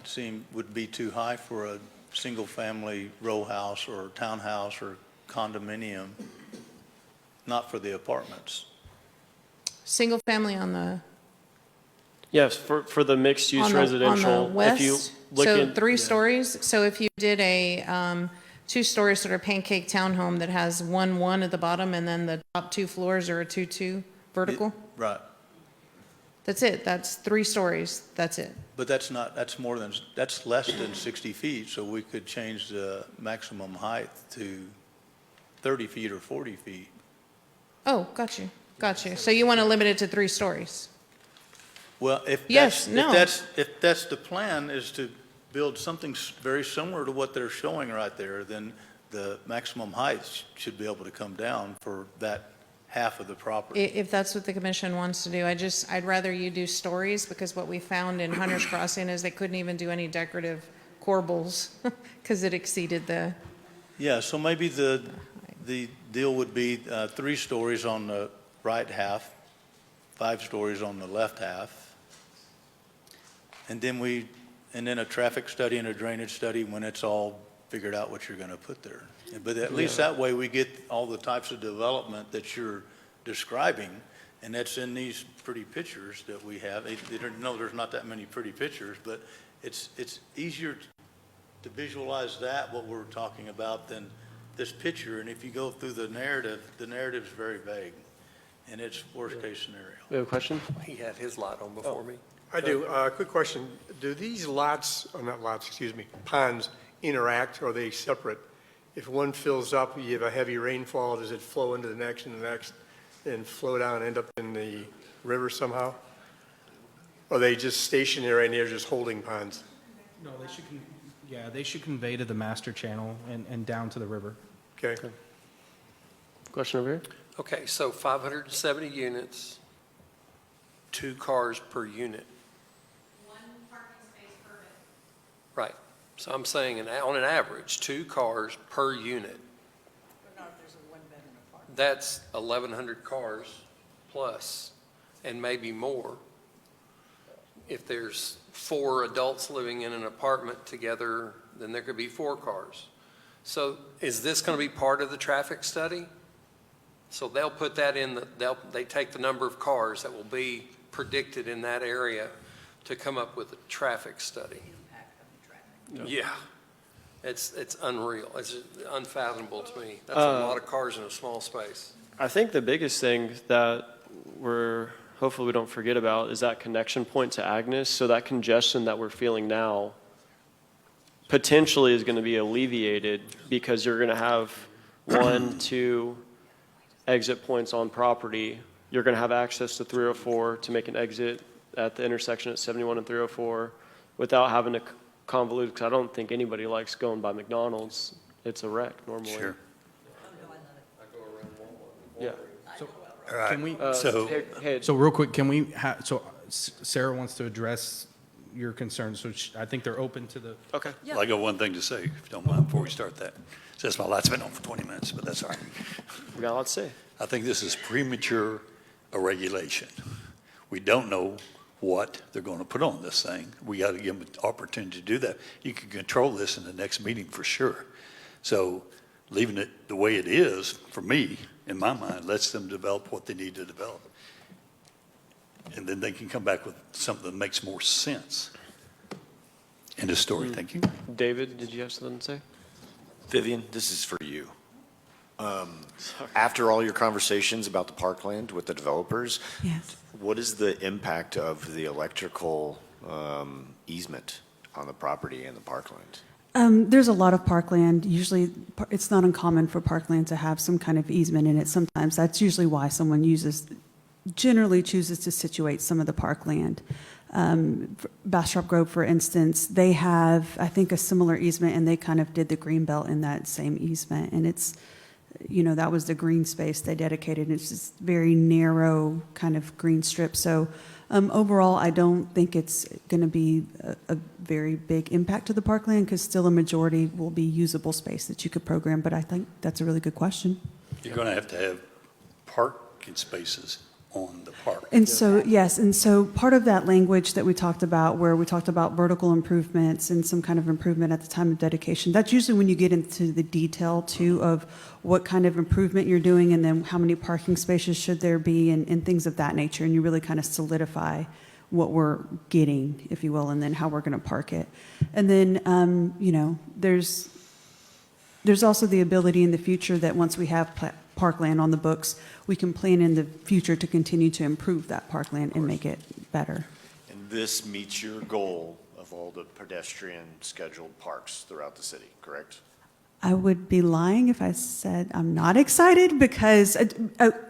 N: would be too high for a single-family row house or townhouse or condominium, not for the apartments.
P: Single family on the
A: Yes, for the mixed-use
P: on the
A: residential.
P: west.
A: If you look
P: So
A: in,
P: 3 stories. So if you did a 2-story sort of pancake townhome that has 1-1 at the bottom and then the top 2 floors are a 2-2 vertical.
N: Right.
P: That's it. That's 3 stories. That's it.
N: But that's less than 60 feet, so we could change the maximum height to 30 feet or 40 feet.
P: Oh, got you. Got you. So you want to limit it to 3 stories?
N: Well, if
P: Yes,
N: that's the plan, is to build something very similar to what they're showing right there, then the maximum height should be able to come down for that half of the property.
P: If that's what the commission wants to do, I'd rather you do stories, because what we found in Hunter's Crossing is they couldn't even do any decorative corbels because it exceeded the.
N: Yeah, so maybe the deal would be 3 stories on the right half, 5 stories on the left half. And then a traffic study and a drainage study when it's all figured out what you're going to put there. But at least that way we get all the types of development that you're describing, and that's in these pretty pictures that we have. No, there's not that many pretty pictures, but it's easier to visualize that, what we're talking about, than this picture. And if you go through the narrative's very vague, and it's worst-case scenario.
A: we have a question?
I: He had his light on before me.
J: I do. Quick question. Do these lots, or not lots, excuse me, ponds interact, or are they separate? If one fills up, you have a heavy rainfall, does it flow into the next and the next, and flow down and end up in the river somehow? Or are they just stationary and they're just holding ponds?
H: No, they should convey to the master channel and down to the river.
J: Okay.
A: Question over here?
I: Okay, so 570 units, 2 cars per unit.
P: 1 parking space per bed.
I: Right. So I'm saying on an average, 2 cars per unit.
E: But not if there's a 1-bed and a park.
I: That's 1,100 cars plus, and maybe more. If there's 4 adults living in an apartment together, then there could be 4 cars. So is this going to be part of the traffic study? So they'll put that in, they take the number of cars that will be predicted in that area to come up with a traffic study. Yeah. It's unreal. It's unfathomable to me. That's a lot of cars in a small space.
A: I think the biggest thing that hopefully we don't forget about is that connection point to Agnes. So that congestion that we're feeling now potentially is going to be alleviated because you're going to have 1, 2 exit points on property. You're going to have access to 304 to make an exit at the intersection at 71 and 304 without having to convolute, because I don't think anybody likes going by McDonald's. It's a wreck normally.
F: Sure.
A: Yeah.
H: So,
F: All right.
H: can we,
A: Hey,
H: so real quick, can we Sarah wants to address your concerns, so I think they're open to the.
A: okay.
F: Well, I got one thing to say, if you don't mind, before we start that. Says my light's been on for 20 minutes, but that's all right.
A: We got a lot to say.
F: I think this is premature regulation. We don't know what they're going to put on this thing. We got to give them an opportunity to do that. You can control this in the next meeting for sure. So leaving it the way it is, for me, in my mind, lets them develop what they need to develop. And then they can come back with something that makes more sense. End of story. Thank you.
A: David, did you have something to say?
C: Vivian, this is for you. After all your conversations about the parkland with the developers,
L: Yes.
C: what is the impact of the electrical easement on the property and the parkland?
L: There's a lot of parkland. Usually, it's not uncommon for parkland to have some kind of easement in it. Sometimes that's usually why someone generally chooses to situate some of the parkland. Bastrop Grove, for instance, they have, I think, a similar easement, and they kind of did the green belt in that same easement. And it's, that was the green space they dedicated. It's just very narrow kind of green strip. So overall, I don't think it's going to be a very big impact to the parkland, because still a majority will be usable space that you could program. But I think that's a really good question.
F: You're going to have parking spaces on the park.
L: And so, yes, and so part of that language that we talked about, where we talked about vertical improvements and some kind of improvement at the time of dedication, that's usually when you get into the detail too of what kind of improvement you're doing, and then how many parking spaces should there be, and things of that nature, and you really kind of solidify what we're getting, if you will, and then how we're going to park it. And then, there's also the ability in the future that once we have parkland on the books, we can plan in the future to continue to improve that parkland and make it better.
C: And this meets your goal of all the pedestrian scheduled parks throughout the city, correct?
L: I would be lying if I said I'm not excited, because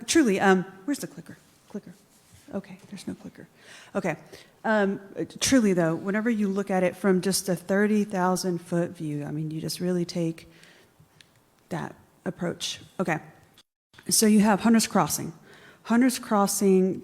L: truly, where's the clicker? Okay, there's no clicker. Okay. Truly though, whenever you look at it from just a 30,000-foot view, I mean, you just really take that approach. Okay. So you have Hunter's Crossing. Hunter's Crossing,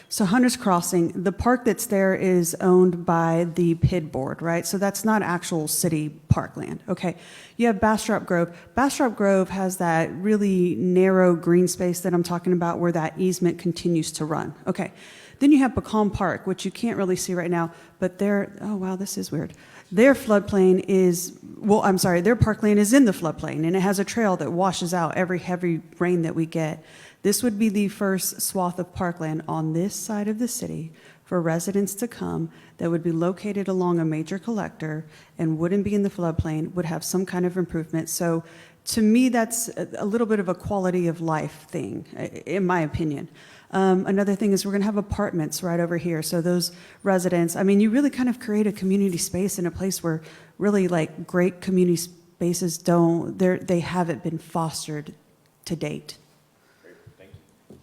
L: so Hunter's Crossing, the park that's there is owned by the PID board, right? So that's not actual city parkland, okay? You have Bastrop Grove. Bastrop Grove has that really narrow green space that I'm talking about, where that easement continues to run, okay? Then you have Pecan Park, which you can't really see right now, but oh wow, this is weird. Their floodplain their parkland is in the floodplain, and it has a trail that washes out every heavy rain that we get. This would be the first swath of parkland on this side of the city for residents to come, that would be located along a major collector and wouldn't be in the floodplain, would have some kind of improvement. So to me, that's a little bit of a quality of life thing, in my opinion. Another thing is we're going to have apartments right over here. So those residents, I mean, you really kind of create a community space in a place where really like great community spaces they haven't been fostered to date.
C: Great, thank you.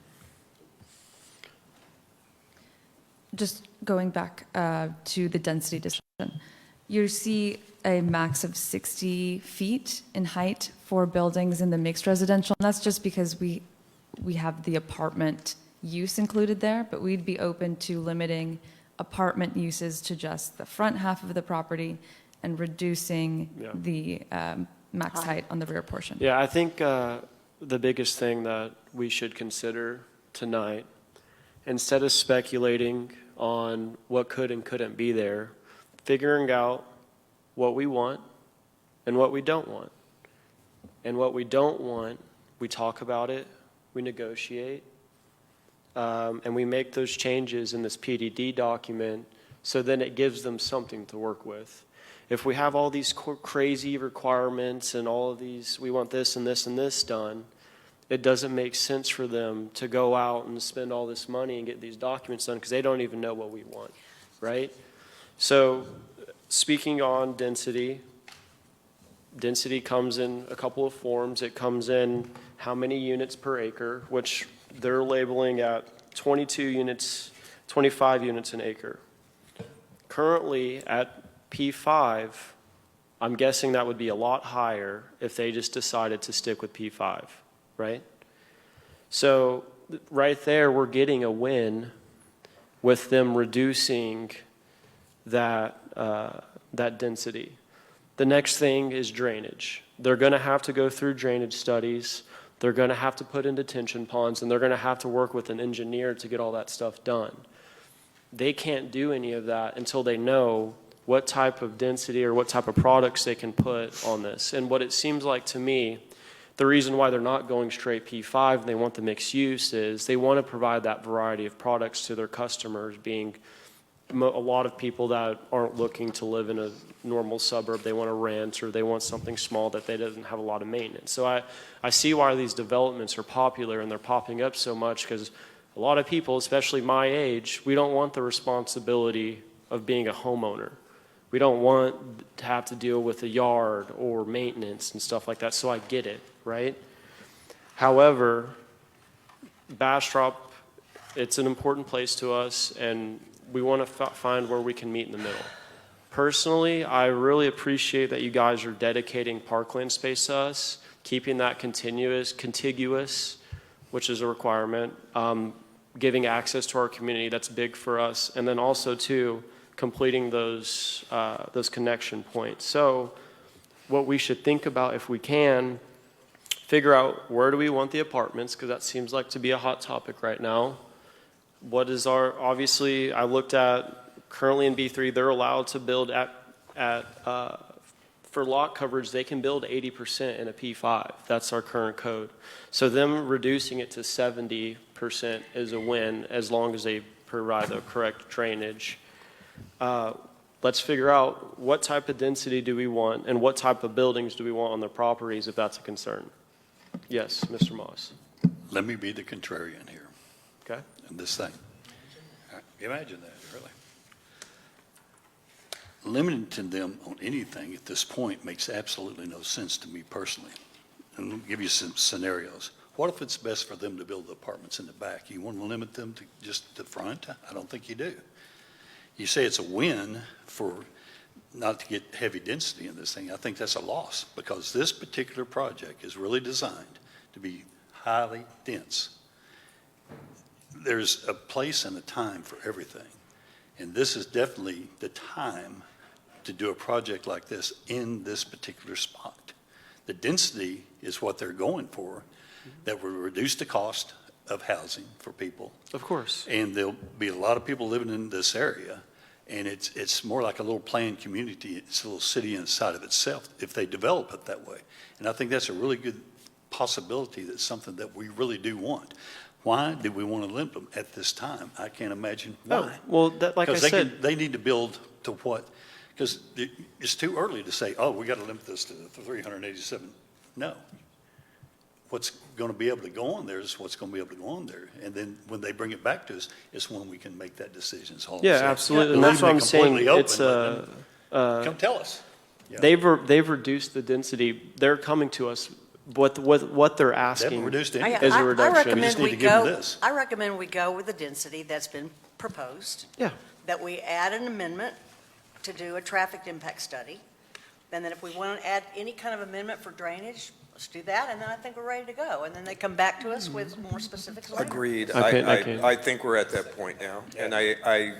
M: Just going back to the density discussion, you see a max of 60 feet in height for buildings in the mixed residential. And that's just because we have the apartment use included there, but we'd be open to limiting apartment uses to just the front half of the property and reducing the max height on the rear portion.
A: Yeah, I think the biggest thing that we should consider tonight, instead of speculating on what could and couldn't be there, figuring out what we want and what we don't want. And what we don't want, we talk about it, we negotiate, and we make those changes in this PDD document, so then it gives them something to work with. If we have all these crazy requirements and all of these, we want this and this and this done, it doesn't make sense for them to go out and spend all this money and get these documents done, because they don't even know what we want, right? So speaking on density comes in a couple of forms. It comes in how many units per acre, which they're labeling at 22 units, 25 units an acre. Currently at P5, I'm guessing that would be a lot higher if they just decided to stick with P5, right? So right there, we're getting a win with them reducing that density. The next thing is drainage. They're going to have to go through drainage studies. They're going to have to put in detention ponds, and they're going to have to work with an engineer to get all that stuff done. they can't do any of that until they know what type of density or what type of products they can put on this. And what it seems like to me, the reason why they're not going straight P5 and they want the mixed use is they want to provide that variety of products to their customers, being a lot of people that aren't looking to live in a normal suburb. They want to rent, or they want something small that they doesn't have a lot of maintenance. So I see why these developments are popular and they're popping up so much, because a lot of people, especially my age, we don't want the responsibility of being a homeowner. We don't want to have to deal with a yard or maintenance and stuff like that. So I get it, right? However, Bastrop, it's an important place to us, and we want to find where we can meet in the middle. Personally, I really appreciate that you guys are dedicating parkland space to us, keeping that contiguous, which is a requirement, giving access to our community. That's big for us. And then also, too, completing those connection points. So what we should think about, if we can, figure out where do we want the apartments, because that seems like to be a hot topic right now. What is our, obviously, I looked at currently in B3, they're allowed to build for lot coverage, they can build 80% in a P5. That's our current code. So them reducing it to 70% is a win, as long as they provide the correct drainage. Let's figure out what type of density do we want and what type of buildings do we want on the properties, if that's a concern. Yes, Mr. Moss.
F: Let me be the contrarian here.
A: Okay.
F: In this thing. Imagine that, really. Limiting them on anything at this point makes absolutely no sense to me personally. And I'll give you some scenarios. What if it's best for them to build the apartments in the back? You want to limit them to just the front? I don't think you do. You say it's a win for not to get heavy density in this thing. I think that's a loss, because this particular project is really designed to be highly dense. There's a place and a time for everything. And this is definitely the time to do a project like this in this particular spot. The density is what they're going for, that will reduce the cost of housing for people.
A: Of course.
F: And there'll be a lot of people living in this area. And it's more like a little planned community. It's a little city inside of itself if they develop it that way. And I think that's a really good possibility. That's something that we really do want. Why did we want to limit them at this time? I can't imagine why.
A: Oh, well, like I said,
F: they need to build to what? Because it's too early to say, oh, we got to limit this to 387. No. What's going to be able to go on there is what's going to be able to go on there. And then when they bring it back to us, it's when we can make that decision.
A: Yeah, absolutely. And that's what I'm saying. It's
F: come tell us. Yeah.
A: They've reduced the density. They're coming to us. What they're asking is a reduction.
E: I recommend we go with the density that's been proposed.
A: Yeah.
E: That we add an amendment to do a traffic impact study. And then if we want to add any kind of amendment for drainage, let's do that, and then I think we're ready to go. And then they come back to us with more specifics later.
Q: Agreed.
A: Okay.
Q: I think we're at that point now. Yeah. And I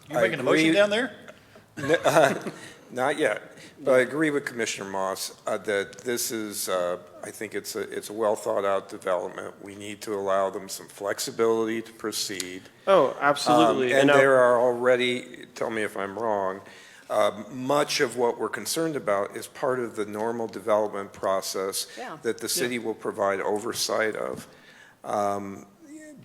F: You making a motion down there?
Q: Not yet, but I agree with Commissioner Moss that this is, I think it's a well-thought-out development. We need to allow them some flexibility to proceed.
A: Oh, absolutely.
Q: And there are already, tell me if I'm wrong, much of what we're concerned about is part of the normal development process that the city will provide oversight of.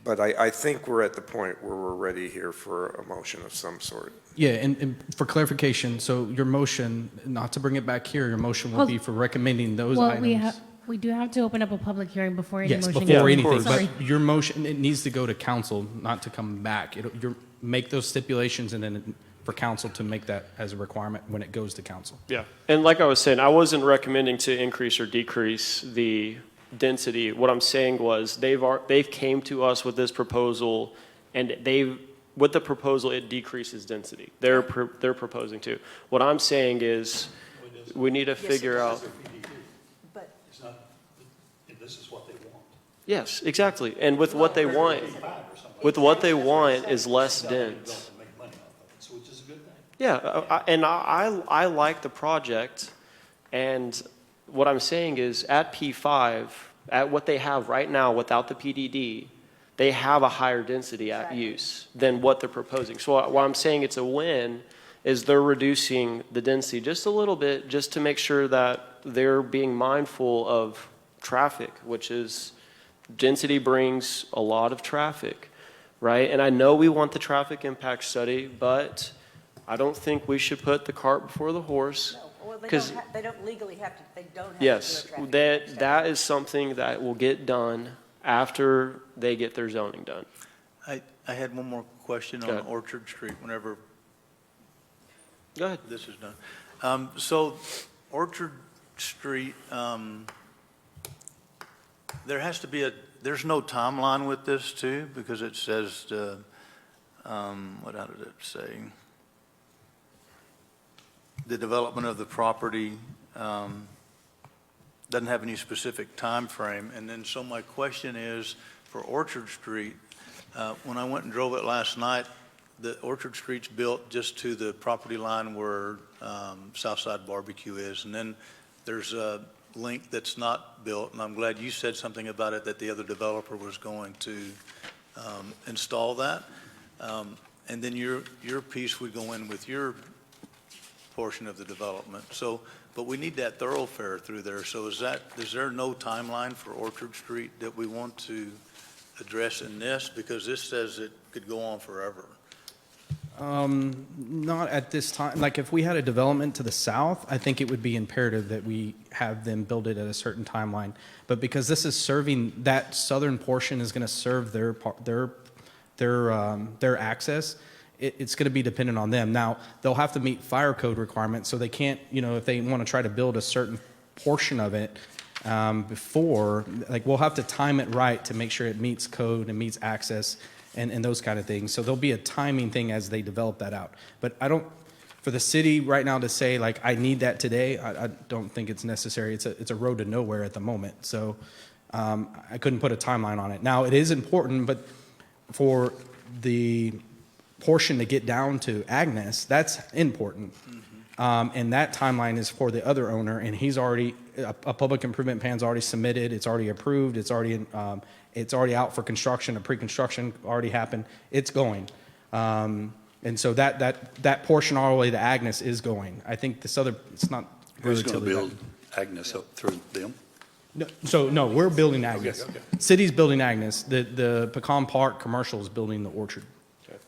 Q: But I think we're at the point where we're ready here for a motion of some sort.
H: Yeah, and for clarification, so your motion, not to bring it back here, your motion will be for recommending those items.
B: We do have to open up a public hearing before any motion.
H: Yes, before anything,
B: Sorry.
H: but your motion, it needs to go to council, not to come back. Make those stipulations and then for council to make that as a requirement when it goes to council.
A: Yeah, and like I was saying, I wasn't recommending to increase or decrease the density. What I'm saying was they've came to us with this proposal, and with the proposal it decreases density. They're proposing to. What I'm saying is we need to figure out.
E: But
F: it's not. This is what they want.
A: Yes, exactly. And with what they want is less dense.
F: Which is a good thing.
A: Yeah, I like the project, and what I'm saying is at P5, at what they have right now without the PDD, they have a higher density at use than what they're proposing. So why I'm saying it's a win is they're reducing the density just a little bit, just to make sure that they're being mindful of traffic, which is, density brings a lot of traffic, right? And I know we want the traffic impact study, but I don't think we should put the cart before the horse.
E: No, well,
A: Because
E: they don't legally have to, they don't have
A: yes,
E: to do a traffic impact study.
A: that is something that will get done after they get their zoning done.
N: I had one more question
A: Go
N: on
A: ahead.
N: Orchard Street whenever
A: Go ahead.
N: this is done. So Orchard Street, there has to be there's no timeline with this too, because it says, how did it say? The development of the property doesn't have any specific time frame. And then, so my question is, for Orchard Street, when I went and drove it last night, the Orchard Street's built just to the property line where Southside Barbecue is. And then there's a link that's not built, and I'm glad you said something about it, that the other developer was going to install that. And then your piece would go in with your portion of the development. So, but we need that thoroughfare through there. So is there no timeline for Orchard Street that we want to address in this? Because this says it could go on forever.
H: Not at this time. Like, if we had a development to the south, I think it would be imperative that we have them build it at a certain timeline. But because this is serving, that southern portion is going to serve their access, it's going to be dependent on them. Now, they'll have to meet fire code requirements, so they can't, if they want to try to build a certain portion of it before, like, we'll have to time it right to make sure it meets code and meets access and those kind of things. So there'll be a timing thing as they develop that out. But I don't, for the city right now to say, like, I need that today, I don't think it's necessary. It's a road to nowhere at the moment. So I couldn't put a timeline on it. Now, it is important, but for the portion to get down to Agnes, that's important. And that timeline is for the other owner, and he's already, a public improvement plan's already submitted, it's already approved, it's already out for construction, a pre-construction already happened, it's going. And so that portion all the way to Agnes is going. I think this other, it's not.
F: Who's going to build Agnes up through them?
H: No, we're building Agnes.
F: Okay.
H: City's building Agnes. The Pecan Park Commercial is building the Orchard.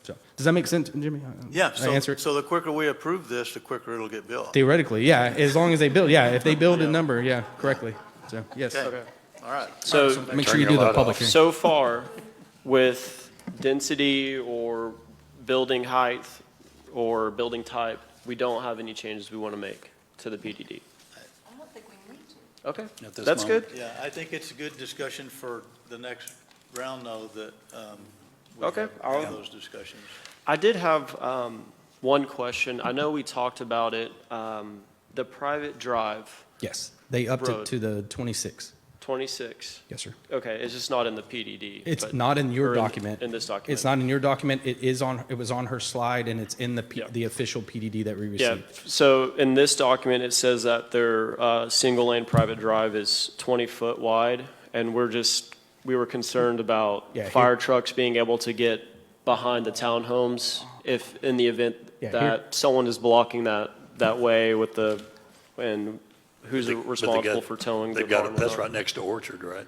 H: So, does that make sense, Jimmy?
N: Yeah,
H: Did I answer it?
N: so the quicker we approve this, the quicker it'll get built.
H: Theoretically, yeah, as long as they build, if they build a number, correctly. So, yes.
N: Okay. All right.
A: So
H: Make sure you do the public hearing.
A: so far, with density or building height or building type, we don't have any changes we want to make to the PDD.
E: I don't think we need to.
A: Okay,
F: At this
A: that's
F: moment.
A: good.
N: Yeah, I think it's a good discussion for the next round, though, that we
A: Okay,
N: have those discussions.
A: I did have one question. I know we talked about it, the private drive,
H: Yes, they upped
A: Road.
H: it to the 26.
A: 26.
H: Yes, sir.
A: Okay, it's just not in the PDD.
H: It's
A: but-
H: not in your
A: or
H: document.
A: In this document.
H: It's not in your document. It was on her slide, and it's in
A: Yeah.
H: the official PDD that we
A: Yeah,
H: received.
A: so in this document, it says that their single-lane private drive is 20-foot wide, and we were concerned about
H: Yeah,
A: fire trucks being able to get behind the townhomes if, in the event
H: Yeah,
A: that someone is blocking that way with and who's
F: But they
A: responsible
F: got-
A: for towing
F: They
A: the
F: got
A: barn
F: it, that's
A: or
F: right next to Orchard, right?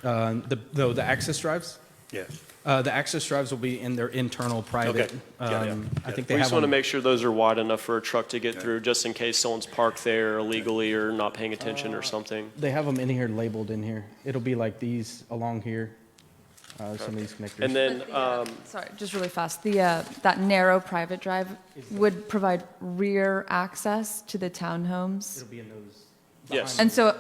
H: The access drives?
F: Yeah.
H: The access drives will be in their internal private.
F: Okay. Yeah.
H: I think
A: We
H: they have
A: just want to
H: them.
A: make sure those are wide enough for a truck to get through, just in case someone's parked there illegally or not paying attention or something.
H: They have them in here, labeled in here. It'll be like these along here, some of these connectors.
A: And then,
M: Sorry, just really fast. That narrow private drive would provide rear access to the townhomes.
H: It'll be in those.
A: yes.
M: And so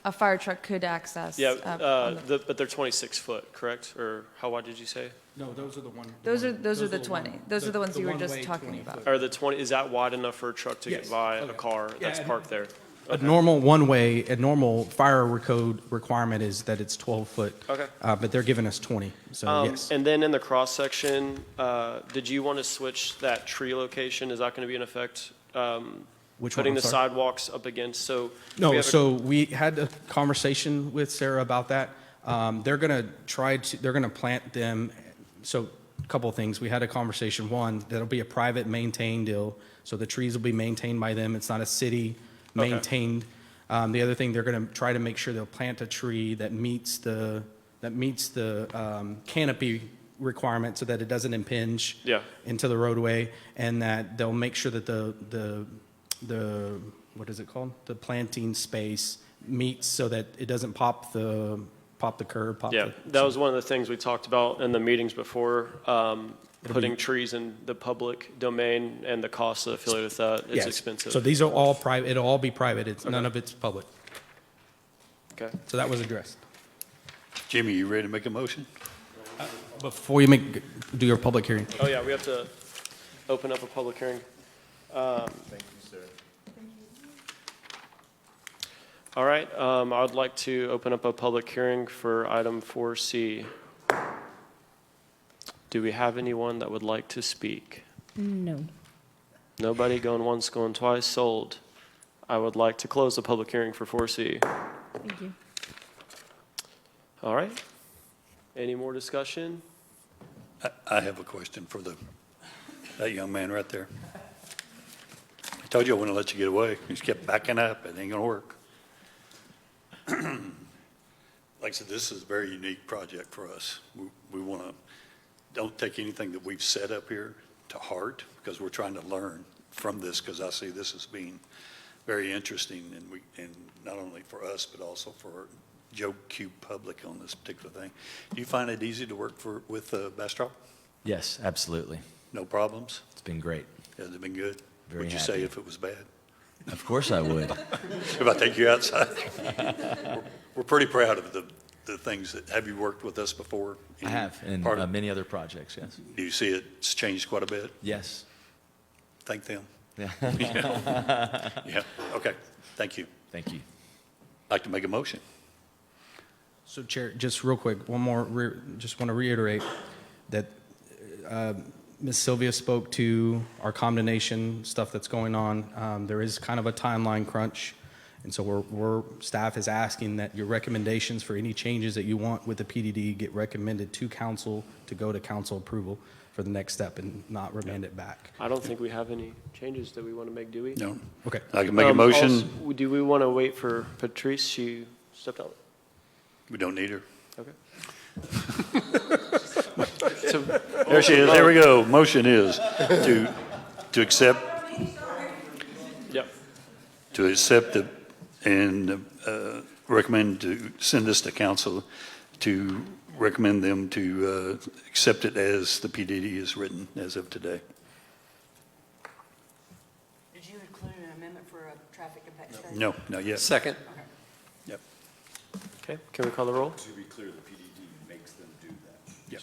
M: a fire truck could access.
A: Yeah,
M: on the-
A: but they're 26 foot, correct? Or how wide did you say?
H: No, those are the one.
M: Those are the 20. Those are the ones you were just
H: one-way
M: talking
H: 20
M: about.
H: foot.
A: Or the 20, is that wide enough for a truck to
H: Yes.
A: get by a
H: Okay.
A: car that's
H: Yeah,
A: parked there?
H: A normal one-way, a normal fire code requirement is that it's 12 foot.
A: Okay.
H: But they're giving us 20, so yes.
A: And then in the cross-section, did you want to switch that tree location? Is that going to be in effect?
H: Which one?
A: Putting
H: I'm
A: the
H: sorry.
A: sidewalks up against, so. we
H: No,
A: have a-
H: so we had a conversation with Sarah about that. They're going to plant them. So a couple of things. We had a conversation. One, that'll be a private maintained deal. So the trees will be maintained by them. It's not a city maintained. The other thing, they're going to try to make sure they'll plant a tree that meets the canopy requirement so that it doesn't impinge into the roadway, and that they'll make sure that the what is it called? The planting space meets so that it doesn't pop the curb.
A: That was one of the things we talked about in the meetings before, putting trees in the public domain and the costs affiliated with that. It's expensive.
H: So these are all private. It'll all be private. None of it's public.
A: Okay.
H: So that was addressed.
F: Jimmy, you ready to make a motion?
H: Before you do your public hearing.
A: Oh, yeah, we have to open up a public hearing.
C: Thank you, sir.
A: All right, I would like to open up a public hearing for item 4C. Do we have anyone that would like to speak?
B: No.
A: Nobody? Going once, going twice? Sold. I would like to close the public hearing for 4C.
B: Thank you.
A: All right. Any more discussion?
F: I have a question for that young man right there. I told you I wouldn't let you get away. You just kept backing up. It ain't gonna work. Like I said, this is a very unique project for us. We want to, don't take anything that we've set up here to heart, because we're trying to learn from this, because I see this as being very interesting, and not only for us, but also for Joe Q public on this particular thing. Do you find it easy to work with Bastrop?
O: Yes, absolutely.
F: No problems?
O: It's been great.
F: Has it been good?
O: Very
F: Would you
O: happy.
F: say if it was bad?
O: Of course I would.
F: If I take you outside? We're pretty proud of the things that, have you worked with us before?
O: I have, and many other projects, yes.
F: Do you see it's changed quite a bit?
O: Yes.
F: Thank them.
O: Yeah.
F: Yeah, okay, thank you.
O: Thank you.
F: I'd like to make a motion.
H: So, Chair, just real quick, one more, just want to reiterate that Ms. Sylvia spoke to our condemnation stuff that's going on. There is kind of a timeline crunch, and so staff is asking that your recommendations for any changes that you want with the PDD get recommended to council to go to council approval for the next step and not remand it back.
A: I don't think we have any changes that we want to make, do we?
F: No.
H: Okay.
F: I can make a motion.
A: Also, do we want to wait for Patrice? She stepped out.
F: We don't need her.
A: Okay.
F: There she is. There we go. Motion is to accept.
A: Yep.
F: To accept and recommend to send this to council, to recommend them to accept it as the PDD is written as of today.
E: Did you include an amendment for a traffic impact study?
F: No, not yet.
I: Second.
F: Yep.
A: Okay, can we call the roll?
C: To be clear, the PDD makes them do that.
F: Yep.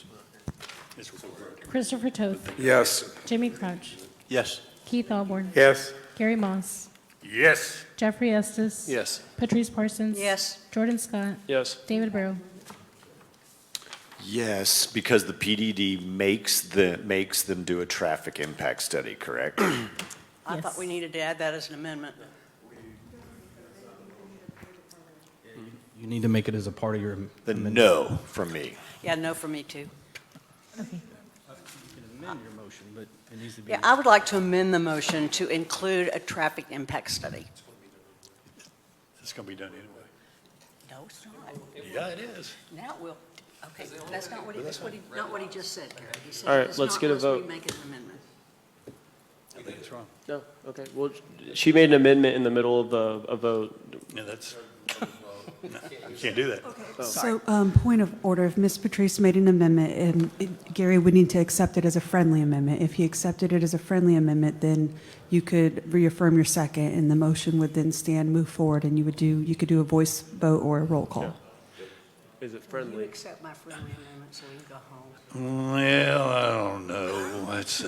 F: It's recorded.
B: Christopher Toth.
Q: Yes.
B: Jimmy Crouch.
N: Yes.
B: Keith Alborn.
J: Yes.
B: Gary Moss.
F: Yes.
B: Jeffrey Estes.
A: Yes.
B: Patrice Parsons.
E: Yes.
B: Jordan Scott.
A: Yes.
B: David Barrow.
C: Yes, because the PDD makes them do a traffic impact study, correct?
E: I thought we needed to add that as an amendment.
H: You need to make it as a part of your
C: The
H: amendment.
C: no from me.
E: Yeah, no for me too.
B: Okay.
H: You can amend your motion, but it needs to be.
E: Yeah, I would like to amend the motion to include a traffic impact study.
F: It's going to be done anyway.
E: No, it's not.
F: Yeah, it is.
E: Now it will. Okay, that's not what he just said, Gary. He said
A: All right,
E: it's
A: let's
E: not
A: get a
E: unless we
A: vote.
E: make an amendment.
F: I think it's wrong.
A: No, okay. Well, she made an amendment in the middle of a vote.
F: Yeah, that's, no, you can't do that.
L: So, point of order, if Ms. Patrice made an amendment, Gary would need to accept it as a friendly amendment. If he accepted it as a friendly amendment, then you could reaffirm your second, and the motion would then stand, move forward, and you could do a voice vote or a roll call.
A: Yeah. Is it
E: You
A: friendly?
E: accept my friendly amendment so we can go home.
F: Well, I don't know. It's,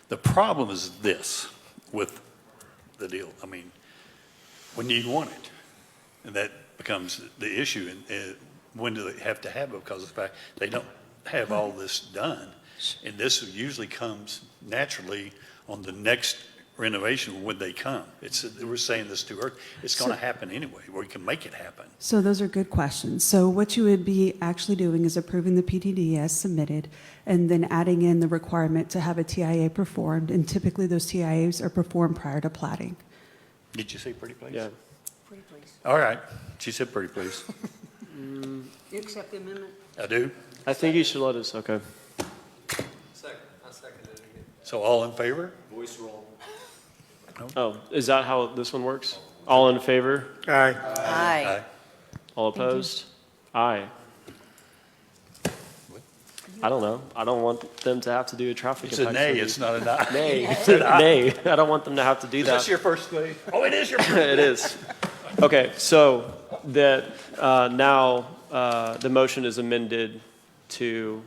F: the problem is this with the deal. I mean, when do you want it? And that becomes the issue. And when do they have to have it? Because of the fact they don't have all this done. And this usually comes naturally on the next renovation when they come. We're saying this to her, it's going to happen anyway, we can make it happen.
L: So those are good questions. So what you would be actually doing is approving the PDD as submitted and then adding in the requirement to have a TIA performed. And typically those TIAs are performed prior to plating.
F: Did you say pretty please?
A: Yeah.
E: Pretty please.
F: All right, she said pretty please.
E: You accept the amendment?
F: I do.
A: I think you should let us, okay.
I: Second, I seconded it again.
F: So all in favor?
O: Voice roll.
A: Oh, is that how this one works? All in favor?
J: Aye.
E: Aye.
A: All opposed? Aye. I don't know. I don't want them to have to do a traffic
F: It's a
A: impact
F: nay,
A: study.
F: it's not a nay.
A: Nay. Nay. I don't want them to have to do
F: Is
A: that.
F: this your first day? Oh, it is your first
A: It is. Okay, so that now the motion is amended to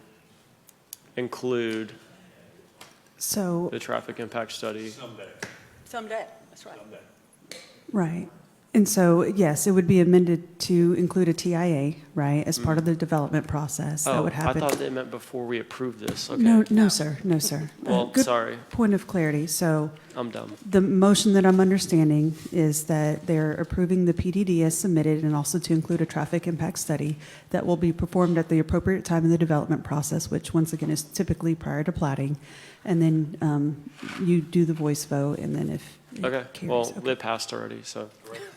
A: include
L: So,
A: the traffic impact study.
E: Someday, that's right.
L: right. And so, yes, it would be amended to include a TIA, right, as part of the development process. That
A: Oh,
L: would
A: I
L: happen.
A: thought they meant before we approved this. Okay.
L: No, no, sir, no, sir.
A: Well,
L: Good
A: sorry.
L: point of clarity. So
A: I'm dumb.
L: the motion that I'm understanding is that they're approving the PDD as submitted and also to include a traffic impact study that will be performed at the appropriate time in the development process, which once again is typically prior to plating. And then you do the voice vote, and then if it
A: Okay,
L: carries,
A: well,
L: okay.
A: it passed already, so.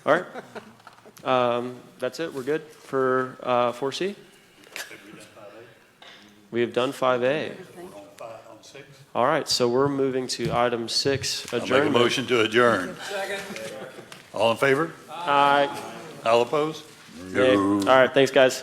A: All right. That's it, we're good for 4C? We have done 5A. All right, so we're moving to item 6,
F: I'll make a
A: adjournment.
F: motion to adjourn. All in favor?
A: Aye.
F: All opposed?
A: Nay. All right, thanks, guys.